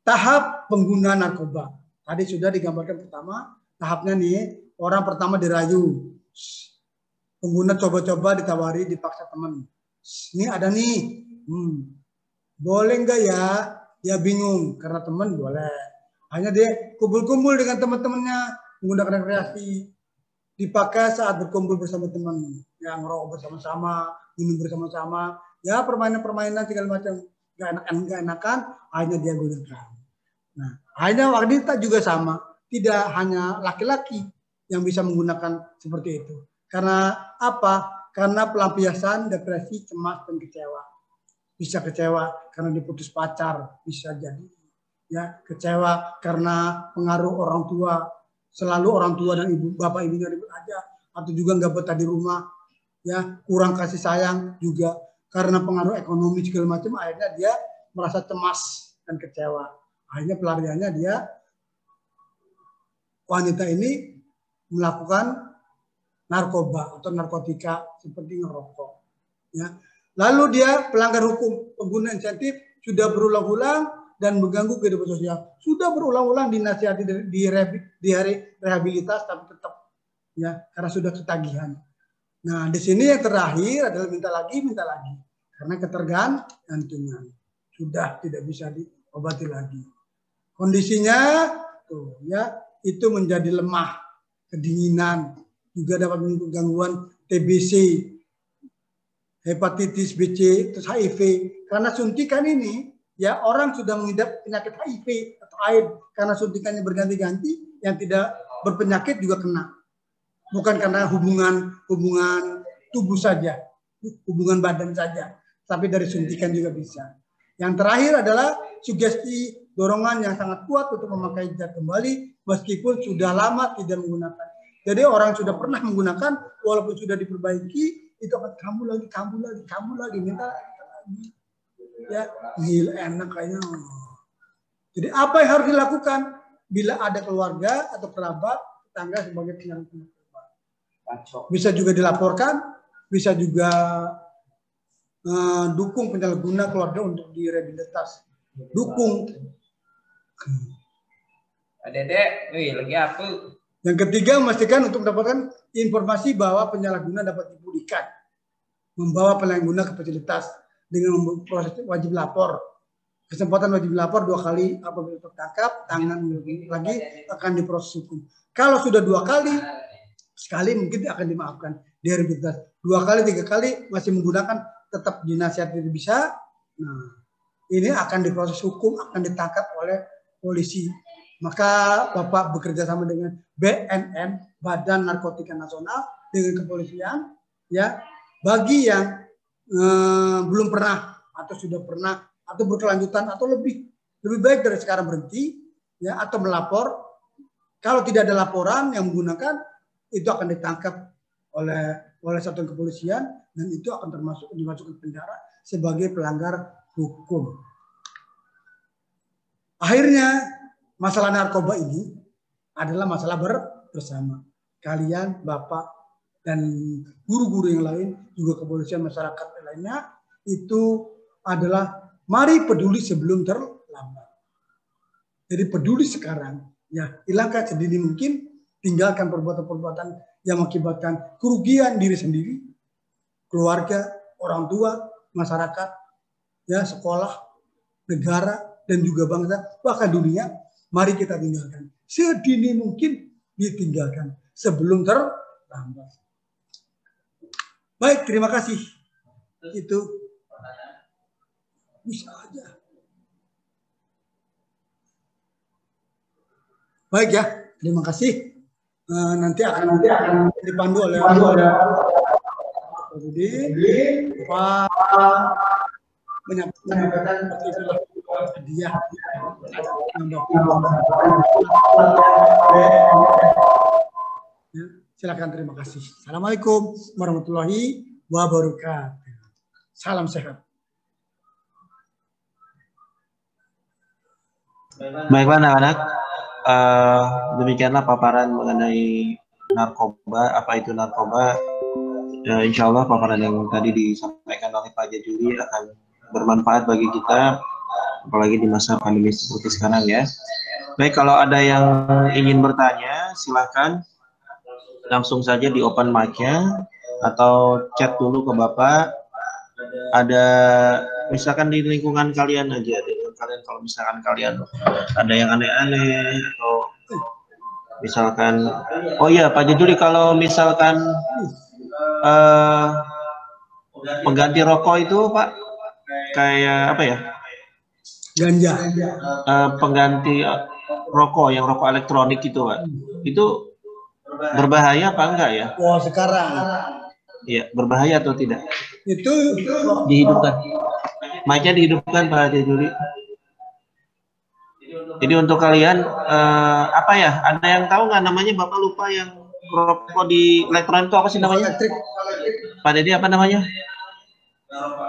Tahap pengguna narkoba tadi sudah digambarkan. Pertama tahapnya nih, orang pertama dirayu, pengguna coba-coba, ditawari, dipaksa teman, ini ada nih, boleh enggak ya? Ya bingung karena teman boleh. Hanya dia kumpul-kumpul dengan teman-temannya menggunakan rekreasi, dipakai saat berkumpul bersama teman, yang ngerokok bersama-sama, minum bersama-sama, ya permainan-permainan segala macam nggak enakan, hanya dia gunakan. Nah, hanya wanita juga sama, tidak hanya laki-laki yang bisa menggunakan seperti itu. Karena apa? Karena pelampiasan depresi, cemas, dan kecewa. Bisa kecewa karena diputus pacar, bisa jadi ya kecewa karena pengaruh orang tua, selalu orang tua dan ibu bapak ibunya ribut aja, atau juga nggak betah di rumah, ya kurang kasih sayang juga karena pengaruh ekonomi segala macam, akhirnya dia merasa cemas, dan kecewa. Akhirnya pelariannya wanita ini melakukan narkoba atau narkotika seperti ngerokok. Ya. Lalu dia pelanggar hukum, pengguna insentif, sudah berulang-ulang dan mengganggu kehidupan sosial. Sudah berulang-ulang dinasihati di hari rehabilitas, tapi tetap ya karena sudah ketagihan. Nah di sini yang terakhir adalah minta lagi, karena ketergantungan sudah tidak bisa diobati lagi. Kondisinya tuh ya itu menjadi lemah, kedinginan, juga dapat menimbulkan gangguan TBC, hepatitis BC, terus HIV. Karena suntikan ini, ya orang sudah mengidap penyakit HIV atau AIDS karena suntikannya berganti-ganti, yang tidak berpenyakit juga kena. Bukan karena hubungan tubuh saja, hubungan badan saja, tapi dari suntikan juga bisa. Yang terakhir adalah sugesti dorongan yang sangat kuat untuk memakai zat kembali meskipun sudah lama tidak menggunakan. Jadi orang sudah pernah menggunakan, walaupun sudah diperbaiki, itu akan kamu lagi, minta lagi. Ya, gila enak kayaknya. Jadi apa yang harus dilakukan bila ada keluarga atau kerabat, tetangga sebagai penyalahguna? Bisa juga dilaporkan, bisa juga dukung penyalahguna keluarga untuk direhabilitasi. Dukung. Dedek, lagi apa? Yang ketiga, memastikan untuk mendapatkan informasi bahwa penyalahguna dapat dipulihkan. Membawa penyalahguna ke fasilitas dengan proses wajib lapor. Kesempatan wajib lapor 2 kali apabila tertangkap, tangan lagi akan diproses hukum. Kalau sudah 2 kali, sekali mungkin akan dimaafkan. Direhabilitasi. 2 kali, 3 kali masih menggunakan, tetap dinasihati tidak bisa. Nah, ini akan diproses hukum, akan ditangkap oleh polisi. Maka Bapak bekerja sama dengan BNN, Badan Narkotika Nasional, dengan kepolisian, ya bagi yang belum pernah atau sudah pernah atau berkelanjutan atau lebih baik dari sekarang berhenti, ya atau melapor. Kalau tidak ada laporan yang menggunakan, itu akan ditangkap oleh satuan kepolisian dan itu akan dimasukkan penjara sebagai pelanggar hukum. Akhirnya masalah narkoba ini adalah masalah bersama. Kalian, Bapak, dan guru-guru yang lain, juga kepolisian, masyarakat lainnya, itu adalah mari peduli sebelum terlambat. Jadi peduli sekarang, ya hilangkan sedini mungkin, tinggalkan perbuatan-perbuatan yang mengakibatkan kerugian diri sendiri, keluarga, orang tua, masyarakat, ya sekolah, negara, dan juga bangsa, bahkan dunia. Mari kita tinggalkan. Sedini mungkin ditinggalkan sebelum terlambat. Baik, terima kasih. Itu bisa aja. Baik ya, terima kasih. Nanti akan dipandu oleh Pak menyampaikan hadiah. Silakan, terima kasih. Assalamualaikum warahmatullahi wabarakatuh. Salam sehat. Baiklah anak-anak, demikianlah paparan mengenai narkoba. Apa itu narkoba? Insya Allah paparan yang tadi disampaikan oleh Pak Jajuli akan bermanfaat bagi kita, apalagi di masa pandemi seperti sekarang ya. Baik, kalau ada yang ingin bertanya, silakan langsung saja di open mic-nya atau chat dulu ke Bapak. Ada misalkan di lingkungan kalian aja, kalau misalkan kalian ada yang aneh-aneh atau misalkan, oh iya Pak Jajuli, kalau misalkan pengganti rokok itu Pak, kayak apa ya? Ganja. Pengganti rokok, yang rokok elektronik itu Pak, itu berbahaya apa enggak ya? Wah, sekarang. Iya, berbahaya atau tidak? Itu dihidupkan. Mic-nya dihidupkan Pak Jajuli. Jadi untuk kalian apa ya? Ada yang tahu nggak namanya? Bapak lupa yang rokok di elektronik itu apa sih namanya? Elektrik. Pak Dedi apa namanya?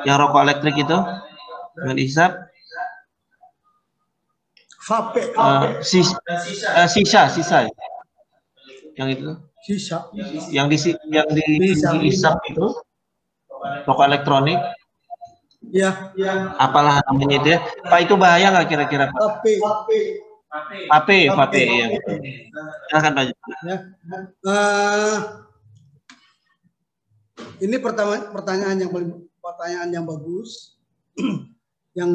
Yang rokok elektrik itu dengan isap? vape, sisa yang itu, sisa, yang diisap itu rokok elektronik, ya, apalah namanya itu ya Pak, itu bahaya nggak kira-kira Pak? Vape ya. Silakan Pak. Ya. Ini pertanyaan yang bagus yang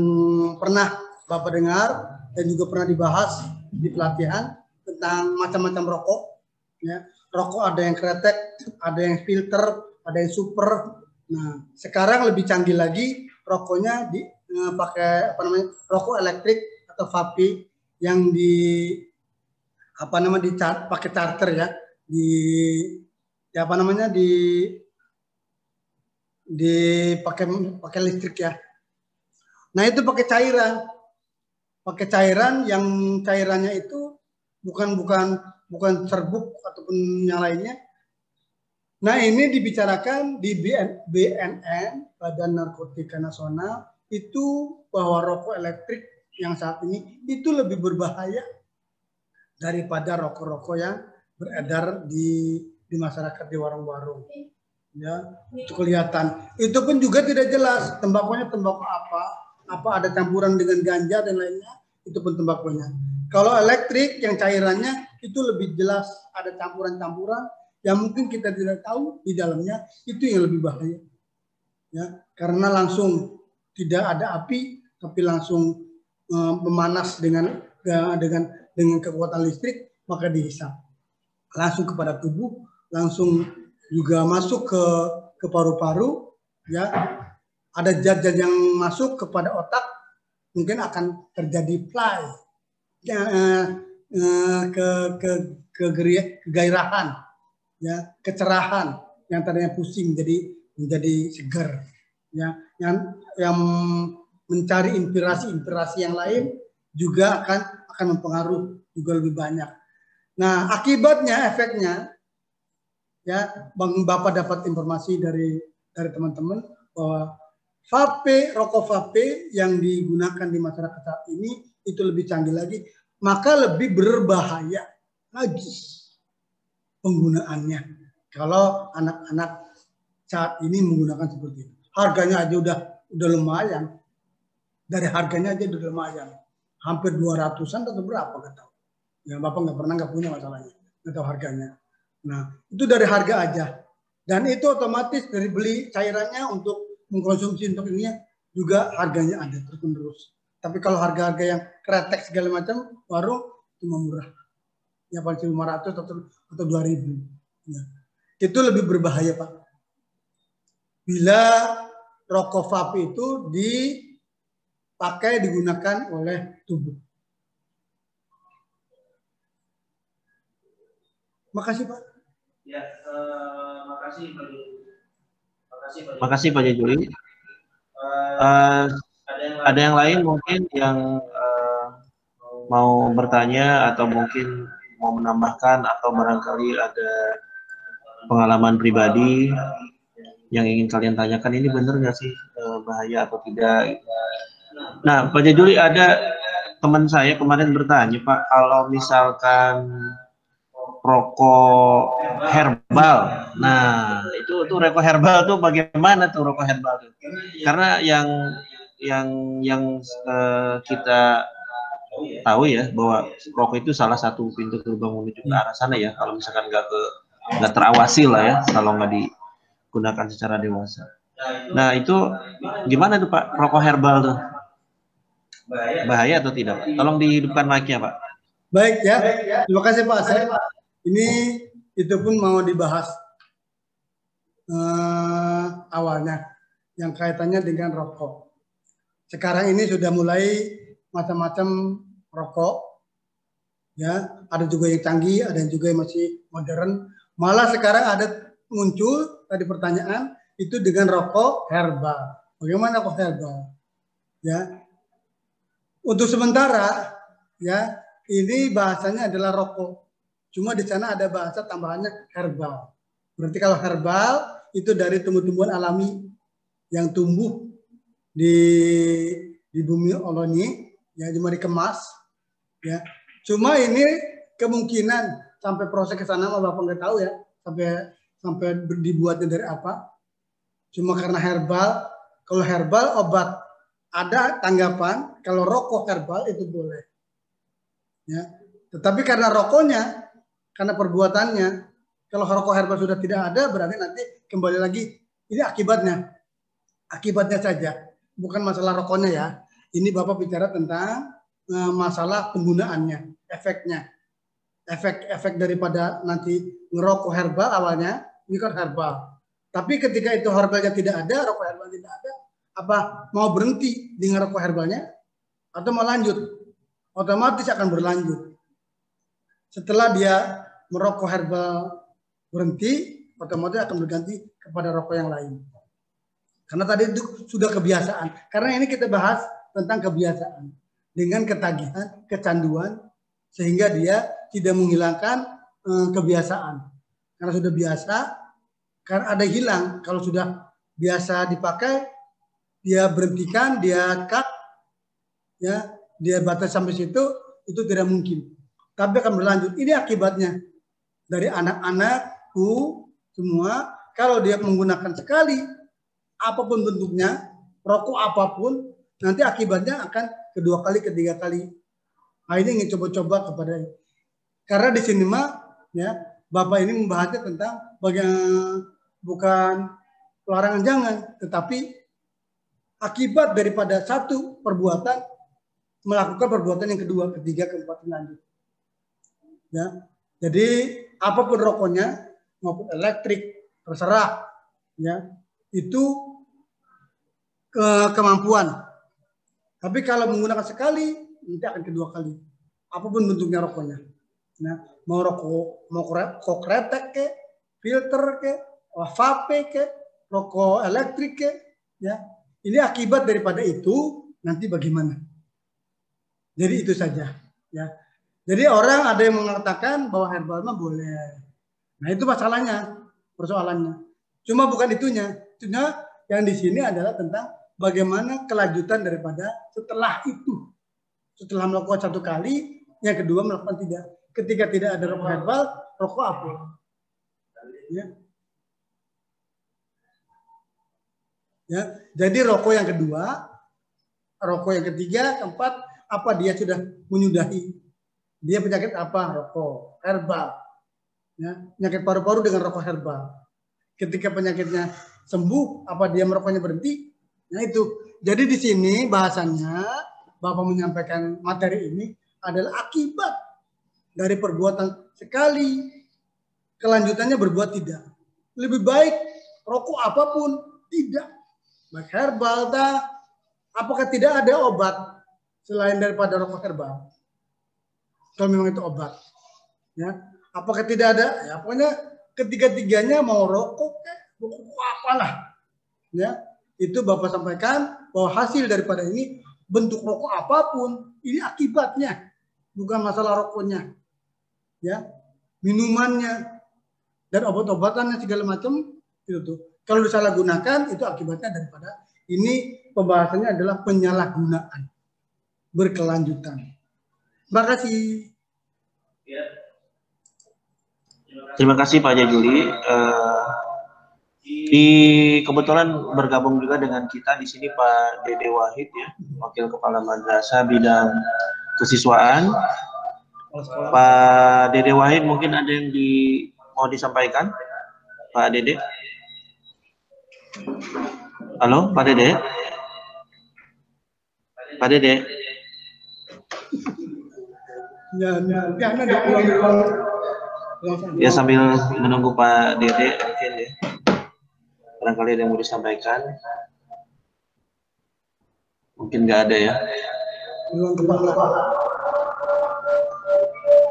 pernah Bapak dengar dan juga pernah dibahas di pelatihan tentang macam-macam rokok. Ya, rokok ada yang kretek, ada yang filter, ada yang super. Nah, sekarang lebih canggih lagi rokoknya pakai rokok elektrik atau vape yang pakai charger ya, pakai listrik ya. Nah, itu pakai cairan yang cairannya itu bukan serbuk ataupun yang lainnya. Nah, ini dibicarakan di BNN, Badan Narkotika Nasional, itu bahwa rokok elektrik yang saat ini itu lebih berbahaya daripada rokok-rokok yang beredar di masyarakat, di warung-warung. Ya, itu kelihatan. Itu pun juga tidak jelas tembakonya tembakau apa ada campuran dengan ganja dan lainnya, itu pun tembakonya. Kalau elektrik yang cairannya itu lebih jelas ada campuran-campuran yang mungkin kita tidak tahu di dalamnya, itu yang lebih bahaya. Ya, karena langsung tidak ada api tapi langsung memanas dengan kekuatan listrik, maka dihisap langsung kepada tubuh, langsung juga masuk ke paru-paru, ya. Ada zat-zat yang masuk kepada otak, mungkin akan terjadi fly, kegairahan, ya, kecerahan, yang tadinya pusing menjadi segar, ya, yang mencari inspirasi yang lain juga akan mempengaruhi juga lebih banyak. Nah, akibatnya, efeknya, ya, Bapak dapat informasi dari teman-teman bahwa rokok vape yang digunakan di masyarakat saat ini itu lebih canggih lagi, maka lebih berbahaya lagi penggunaannya kalau anak-anak saat ini menggunakan seperti itu. Harganya aja udah lumayan, dari harganya aja udah lumayan, hampir 200-an atau berapa nggak tahu. Ya, Bapak nggak punya masalahnya, nggak tahu harganya. Nah, itu dari harga aja, dan itu otomatis dari beli cairannya untuk mengkonsumsi untuk ininya juga harganya ada terus-menerus. Tapi kalau harga-harga yang kretek segala macam warung cuma murah, ya paling 500 atau 2.000. Ya. Itu lebih berbahaya Pak. Bila rokok vape itu digunakan oleh tubuh. Makasih Pak. Ya, makasih Pak Jajuli. Ada yang lain mungkin yang mau bertanya atau mungkin mau menambahkan atau barangkali ada pengalaman pribadi yang ingin kalian tanyakan, ini benar nggak sih bahaya atau tidak? Nah, Pak Jajuli, ada teman saya kemarin bertanya Pak, kalau misalkan rokok herbal. Nah, itu rokok herbal tuh bagaimana tuh rokok herbal tuh? Karena yang kita tahu ya bahwa rokok itu salah satu pintu gerbang menuju ke arah sana ya, kalau misalkan nggak terawasi lah ya, kalau nggak digunakan secara dewasa. Nah, itu gimana tuh Pak, rokok herbal tuh? Bahaya atau tidak Pak? Tolong dihidupkan mic-nya Pak. Baik ya, terima kasih Pak Asep. Ini itu pun mau dibahas awalnya yang kaitannya dengan rokok. Sekarang ini sudah mulai macam-macam rokok, ya. Ada juga yang canggih, ada yang juga yang masih modern. Malah sekarang ada muncul tadi pertanyaan itu dengan rokok herbal. Bagaimana rokok herbal? Ya, untuk sementara, ya, ini bahasanya adalah rokok. Cuma di sana ada bahasa tambahannya herbal. Berarti kalau herbal itu dari tumbuh-tumbuhan alami yang tumbuh di bumi Allah ini, ya, cuma dikemas, Ya, cuma ini kemungkinan sampai proses ke sana Bapak nggak tahu ya, sampai dibuatnya dari apa. Cuma karena herbal, kalau herbal obat ada tanggapan, kalau rokok herbal itu boleh. Ya, tetapi karena rokoknya, karena perbuatannya, kalau rokok herbal sudah tidak ada, berarti nanti kembali lagi ini akibatnya saja, bukan masalah rokoknya ya. Ini Bapak bicara tentang masalah penggunaannya, efeknya. Efek daripada nanti ngerokok herbal awalnya, ini kan herbal. Tapi ketika itu herbalnya tidak ada, rokok herbal tidak ada, apa mau berhenti dengan rokok herbalnya atau mau lanjut? Otomatis akan berlanjut. Setelah dia merokok herbal berhenti, otomatis akan berganti kepada rokok yang lain. Karena tadi itu sudah kebiasaan. Karena ini kita bahas tentang kebiasaan. Dengan ketagihan, kecanduan, sehingga dia tidak menghilangkan kebiasaan. Karena sudah biasa, karena ada hilang. Kalau sudah biasa dipakai, dia berhentikan, dia cut, ya, dia batas sampai situ, itu tidak mungkin. Tapi akan berlanjut. Ini akibatnya dari anak-anakku semua. Kalau dia menggunakan sekali, apapun bentuknya, rokok apapun, nanti akibatnya akan kedua kali, ketiga kali. Nah, ini ingin coba-coba kepada, karena di sini mah ya Bapak ini membahasnya tentang bukan pelarangan jangan, tetapi akibat daripada satu perbuatan melakukan perbuatan yang kedua, ketiga, keempat, lanjut. Ya, jadi apapun rokoknya maupun elektrik terserah, ya itu kemampuan. Tapi kalau menggunakan sekali, nanti akan kedua kali. Apapun bentuknya rokoknya. Nah, mau rokok kretek ke, filter ke, vape ke, rokok elektrik ke, ya. Ini akibat daripada itu nanti bagaimana? Jadi itu saja, ya. Jadi orang ada yang mengatakan bahwa herbal mah boleh. Nah, itu masalahnya, persoalannya. Cuma bukan itunya. Itunya yang di sini adalah tentang bagaimana kelanjutan daripada setelah itu. Setelah melakukan satu kali, yang kedua melakukan tidak. Ketika tidak ada rokok herbal, rokok apa? Ya. Ya, jadi rokok yang kedua, rokok yang ketiga, keempat, apa dia sudah menyudahi? Dia penyakit apa? Rokok herbal. Ya, penyakit paru-paru dengan rokok herbal. Ketika penyakitnya sembuh, apa dia merokoknya berhenti? Nah itu. Jadi di sini bahasannya Bapak menyampaikan materi ini adalah akibat dari perbuatan sekali, kelanjutannya berbuat tidak. Lebih baik rokok apapun tidak. Baik herbal, apakah tidak ada obat selain daripada rokok herbal? Kalau memang itu obat, ya. Apakah tidak ada? Ya, pokoknya ketiga-tiganya mau rokok apalah, ya. Itu Bapak sampaikan bahwa hasil daripada ini bentuk rokok apapun ini akibatnya, bukan masalah rokoknya, ya, minumannya dan obat-obatannya segala macam itu tuh. Kalau disalahgunakan itu akibatnya daripada ini pembahasannya adalah penyalahgunaan berkelanjutan. Terima kasih. Terima kasih Pak Jajuli. Kebetulan bergabung juga dengan kita di sini Pak Dede Wahid ya, Wakil Kepala Madrasah Bidang Kesiswaan. Pak Dede Wahid mungkin ada yang mau disampaikan, Pak Dede. Halo, Pak Dede. Pak Dede. Ya, sambil menunggu Pak Dede mungkin ya. Barangkali ada yang mau disampaikan. Mungkin nggak ada ya.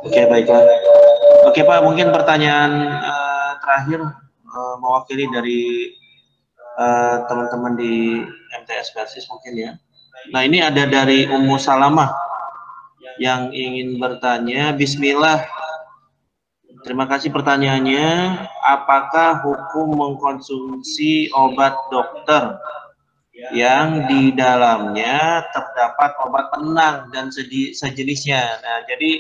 Oke, baiklah. Oke Pak, mungkin pertanyaan terakhir mewakili dari teman-teman di MTS Persis mungkin ya. Nah, ini ada dari Ummu Salamah yang ingin bertanya. Bismillah. Terima kasih pertanyaannya. Apakah hukum mengkonsumsi obat dokter yang di dalamnya terdapat obat penenang dan sejenisnya. Nah, jadi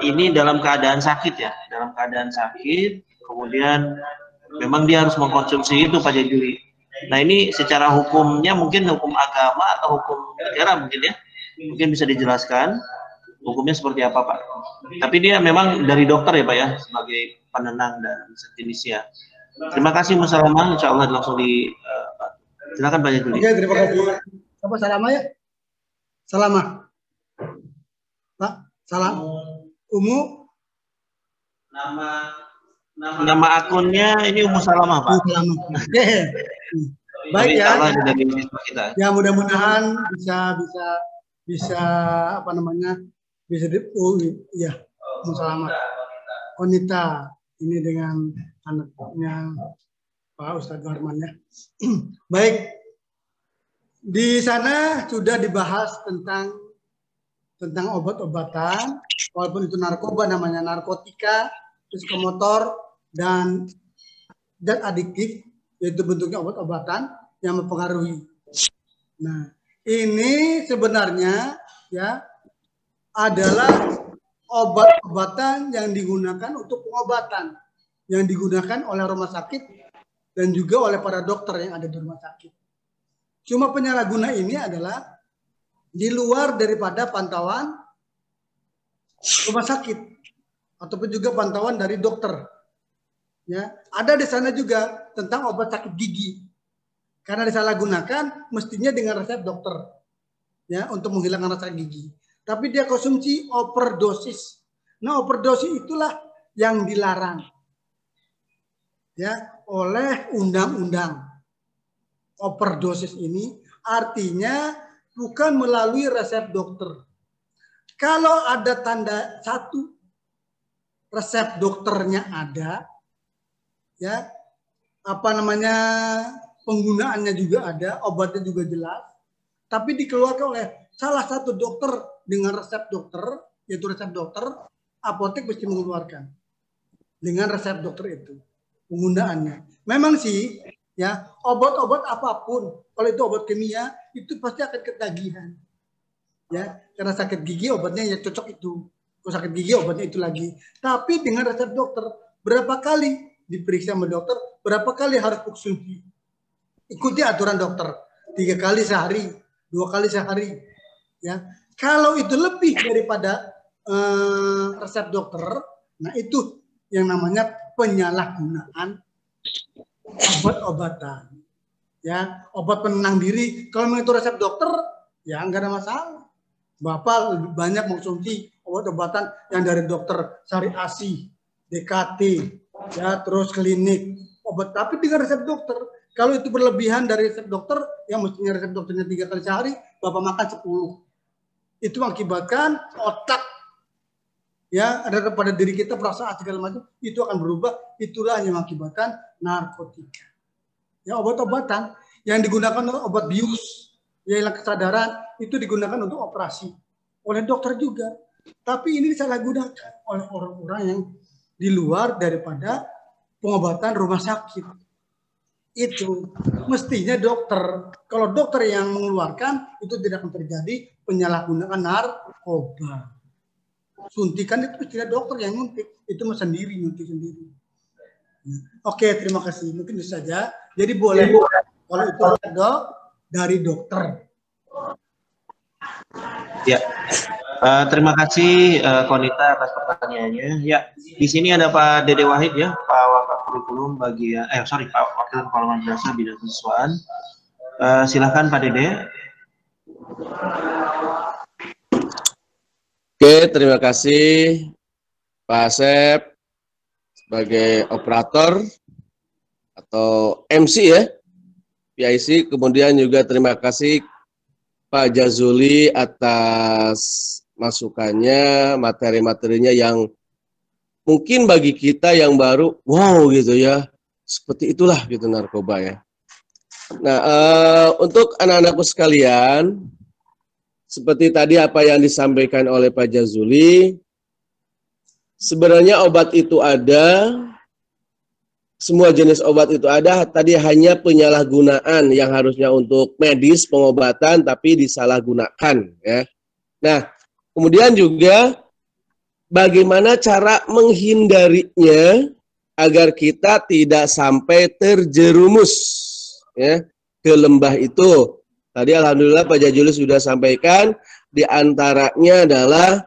ini dalam keadaan sakit ya, dalam keadaan sakit, kemudian memang dia harus mengkonsumsi itu Pak Jajuli. Nah, ini secara hukumnya mungkin hukum agama atau hukum negara mungkin ya, mungkin bisa dijelaskan hukumnya seperti apa Pak. Tapi dia memang dari dokter ya Pak ya, sebagai penenang dan sejenisnya. Terima kasih Mas Salama, insya Allah langsung di silakan Pak Jajuli. Oke, terima kasih. Apa Salama ya? Salama. Pak, salam. Umu. Nama akunnya ini Ummu Salamah Pak. Salama. Oke. Baik ya. Dari kita. Ya mudah-mudahan bisa apa namanya? Bisa ya. Ummu Salamah. Konita ini dengan anaknya Pak Ustadz Warman ya. Baik, di sana sudah dibahas tentang obat-obatan, walaupun itu narkoba namanya narkotika, terus motor dan adiktif, yaitu bentuknya obat-obatan yang mempengaruhi. Nah, ini sebenarnya ya adalah obat-obatan yang digunakan untuk pengobatan, yang digunakan oleh rumah sakit dan juga oleh para dokter yang ada di rumah sakit. Cuma penyalahguna ini adalah di luar daripada pantauan rumah sakit ataupun juga pantauan dari dokter. Ya, ada di sana juga tentang obat sakit gigi. Karena disalahgunakan mestinya dengan resep dokter. Ya, untuk menghilangkan rasa gigi. Tapi dia konsumsi overdosis. Nah, overdosis itulah yang dilarang. Ya, oleh undang-undang. Overdosis ini artinya bukan melalui resep dokter. Kalau ada tanda satu resep dokternya ada, ya apa namanya penggunaannya juga ada, obatnya juga jelas, tapi dikeluarkan oleh salah satu dokter dengan resep dokter, yaitu resep dokter, apotek mesti mengeluarkan dengan resep dokter itu. Penggunaannya. Memang sih ya, obat-obat apapun, kalau itu obat kimia itu pasti akan ketagihan. Ya, karena sakit gigi obatnya ya cocok itu. Kalau sakit gigi obatnya itu lagi. Tapi dengan resep dokter, berapa kali diperiksa sama dokter, berapa kali harus konsumsi. Ikuti aturan dokter. 3 kali sehari, 2 kali sehari. Ya, kalau itu lebih daripada resep dokter, nah itu yang namanya penyalahgunaan obat-obatan. Ya, obat penenang diri kalau itu resep dokter ya enggak ada masalah. Bapak lebih banyak mengkonsumsi obat-obatan yang dari dokter Sari Asi, DKT, ya terus klinik, obat tapi dengan resep dokter. Kalau itu berlebihan dari resep dokter yang mestinya resep dokternya 3 kali sehari, Bapak makan 10. Itu mengakibatkan otak ya ada pada diri kita perasaan segala macam itu akan berubah, itulah yang mengakibatkan narkotika. Ya obat-obatan yang digunakan untuk obat bius, yang hilang kesadaran itu digunakan untuk operasi oleh dokter juga. Tapi ini disalahgunakan oleh orang-orang yang di luar daripada pengobatan rumah sakit. Itu mestinya dokter. Kalau dokter yang mengeluarkan itu tidak akan terjadi penyalahgunaan narkoba. Suntikan itu tidak dokter yang nyuntik, itu mah sendiri nyuntik sendiri. Oke, terima kasih. Mungkin itu saja. Jadi boleh kalau itu dari dokter. Ya, terima kasih Konita atas pertanyaannya. Ya, di sini ada Pak Dede Wahid ya, Pak Wakil Kurikulum bagian Pak Wakil Kepala Madrasah Bidang Kesiswaan. Silakan Pak Dede. Oke, terima kasih Pak Asep sebagai operator atau MC ya, PIC. Kemudian juga terima kasih Pak Jazuli atas masukannya, materi-materinya yang mungkin bagi kita yang baru, wow gitu ya, seperti itulah gitu narkoba ya. Nah, untuk anak-anakku sekalian, seperti tadi apa yang disampaikan oleh Pak Jazuli, sebenarnya obat itu ada, semua jenis obat itu ada, tadi hanya penyalahgunaan yang harusnya untuk medis, pengobatan, tapi disalahgunakan. Ya. Nah, kemudian juga bagaimana cara menghindarinya agar kita tidak sampai terjerumus ya, ke lembah itu. Tadi alhamdulillah Pak Jajuli sudah sampaikan, di antaranya adalah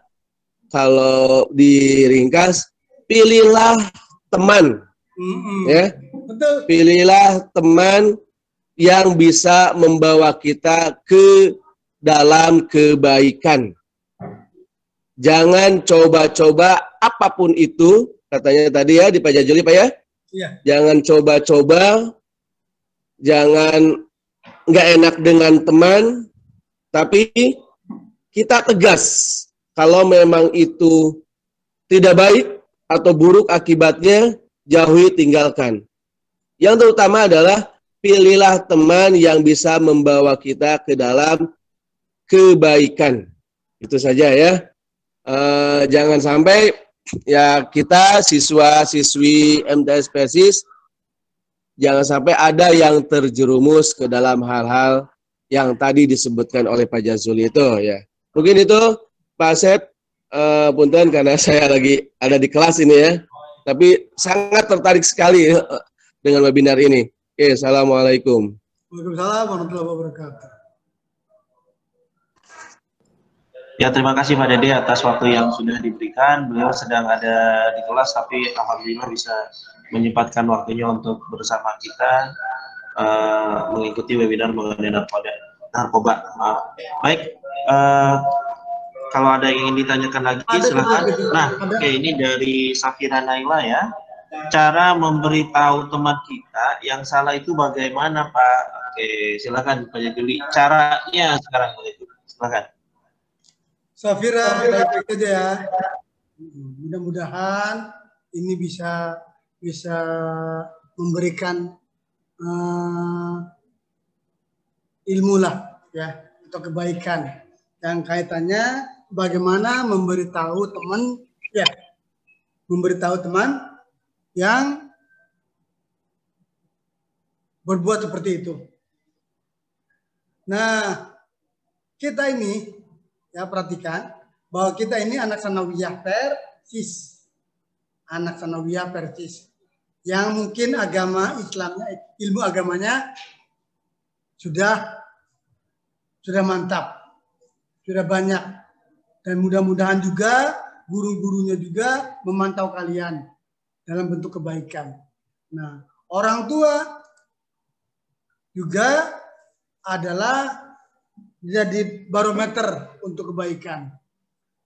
kalau diringkas, pilihlah teman. Ya, Betul. pilihlah teman yang bisa membawa kita ke dalam kebaikan. Jangan coba-coba apapun itu, katanya tadi ya di Pak Jajuli Pak ya. Iya. Jangan coba-coba, jangan nggak enak dengan teman, tapi kita tegas kalau memang itu tidak baik atau buruk akibatnya, jauhi, tinggalkan. Yang terutama adalah pilihlah teman yang bisa membawa kita ke dalam kebaikan. Itu saja ya. Jangan sampai ya kita siswa-siswi MTS Persis jangan sampai ada yang terjerumus ke dalam hal-hal yang tadi disebutkan oleh Pak Jazuli itu ya. Mungkin itu Pak Asep, punten karena saya lagi ada di kelas ini ya. Tapi sangat tertarik sekali dengan webinar ini. Oke, assalamualaikum. Waalaikumsalam warahmatullahi wabarakatuh. Ya, terima kasih Pak Dede atas waktu yang sudah diberikan. Beliau sedang ada di kelas, tapi alhamdulillah bisa menyempatkan waktunya untuk bersama kita mengikuti webinar mengenai narkoba. Baik, kalau ada yang ingin ditanyakan lagi, silakan. Nah, oke, ini dari Safira Naila ya. Cara memberitahu teman kita yang salah itu bagaimana, Pak? Oke, silakan Pak Jajuli. Caranya sekarang, silakan. Safira, baik-baik aja ya. Mudah-mudahan ini bisa memberikan ilmu lah ya, atau kebaikan yang kaitannya bagaimana memberitahu teman ya, memberitahu teman yang berbuat seperti itu. Nah, kita ini ya perhatikan bahwa kita ini anak sanawiyah Persis. Anak sanawiyah Persis. Yang mungkin agama Islamnya, ilmu agamanya sudah mantap. Sudah banyak. Dan mudah-mudahan juga guru-gurunya juga memantau kalian dalam bentuk kebaikan. Nah, orang tua juga adalah jadi barometer untuk kebaikan.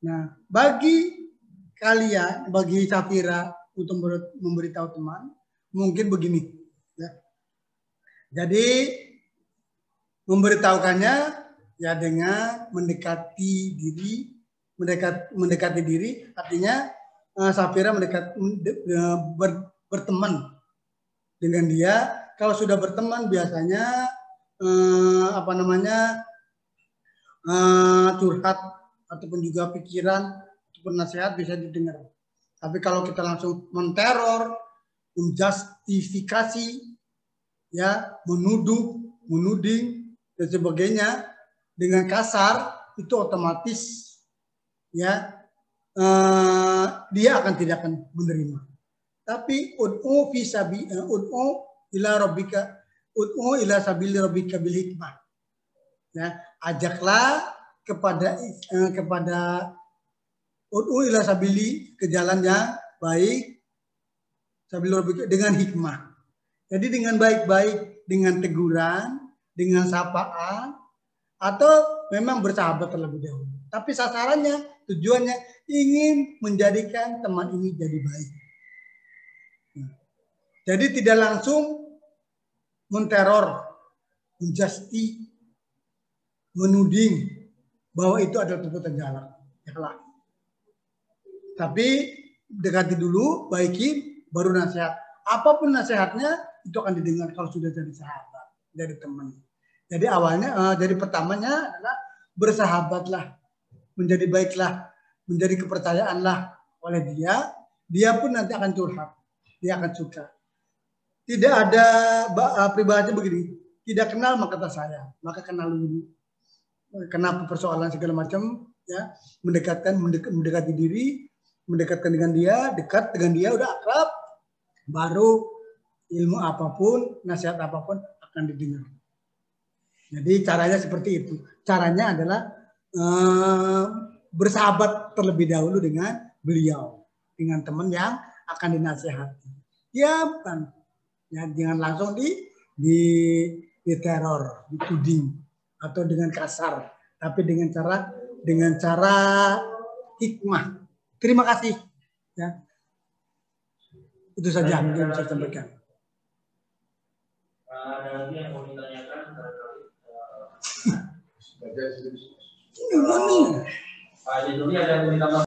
Nah, bagi kalian, bagi Safira untuk memberitahu teman, mungkin begini. Ya. Jadi memberitahukannya ya dengan mendekati diri, artinya Safira berteman dengan dia. Kalau sudah berteman biasanya curhat ataupun juga pikiran ataupun nasihat bisa didengar. Tapi kalau kita langsung menteror, menjustifikasi, ya, menuduh, menuding dan sebagainya dengan kasar, itu otomatis ya dia tidak akan menerima. Tapi ud'u ila sabili rabbika bil hikmah. Ya, ajaklah kepada ud'u ila sabili, ke jalan yang baik, sabili rabbika, dengan hikmah. Jadi dengan baik-baik, dengan teguran, dengan sapaan, atau memang bersahabat terlebih dahulu. Tapi sasarannya, tujuannya ingin menjadikan teman ini jadi baik. Jadi tidak langsung menteror, menjusti, menuding bahwa itu adalah perbuatan jalan. Tapi dekati dulu, baiki, baru nasihat. Apapun nasihatnya itu akan didengar kalau sudah jadi sahabat, dari teman. Jadi awalnya, jadi pertamanya adalah bersahabatlah, menjadi baiklah, menjadi kepercayaanlah oleh dia. Dia pun nanti akan curhat, dia akan suka. Tidak ada peribahasa begini, tidak kenal maka tak sayang, maka kenal dulu. Kenapa persoalan segala macam, ya, mendekati diri, mendekatkan dengan dia, dekat dengan dia, udah akrab, baru ilmu apapun, nasihat apapun akan didengar. Jadi caranya seperti itu. Caranya adalah bersahabat terlebih dahulu dengan beliau, dengan teman yang akan dinasihati. Ya, bukan. Ya, jangan langsung diteror, dituding atau dengan kasar, tapi dengan cara hikmah. Terima kasih. Ya. Itu saja yang bisa saya sampaikan. Ada lagi yang mau ditanyakan Ini Pak Jaduli ada yang mau ditambah?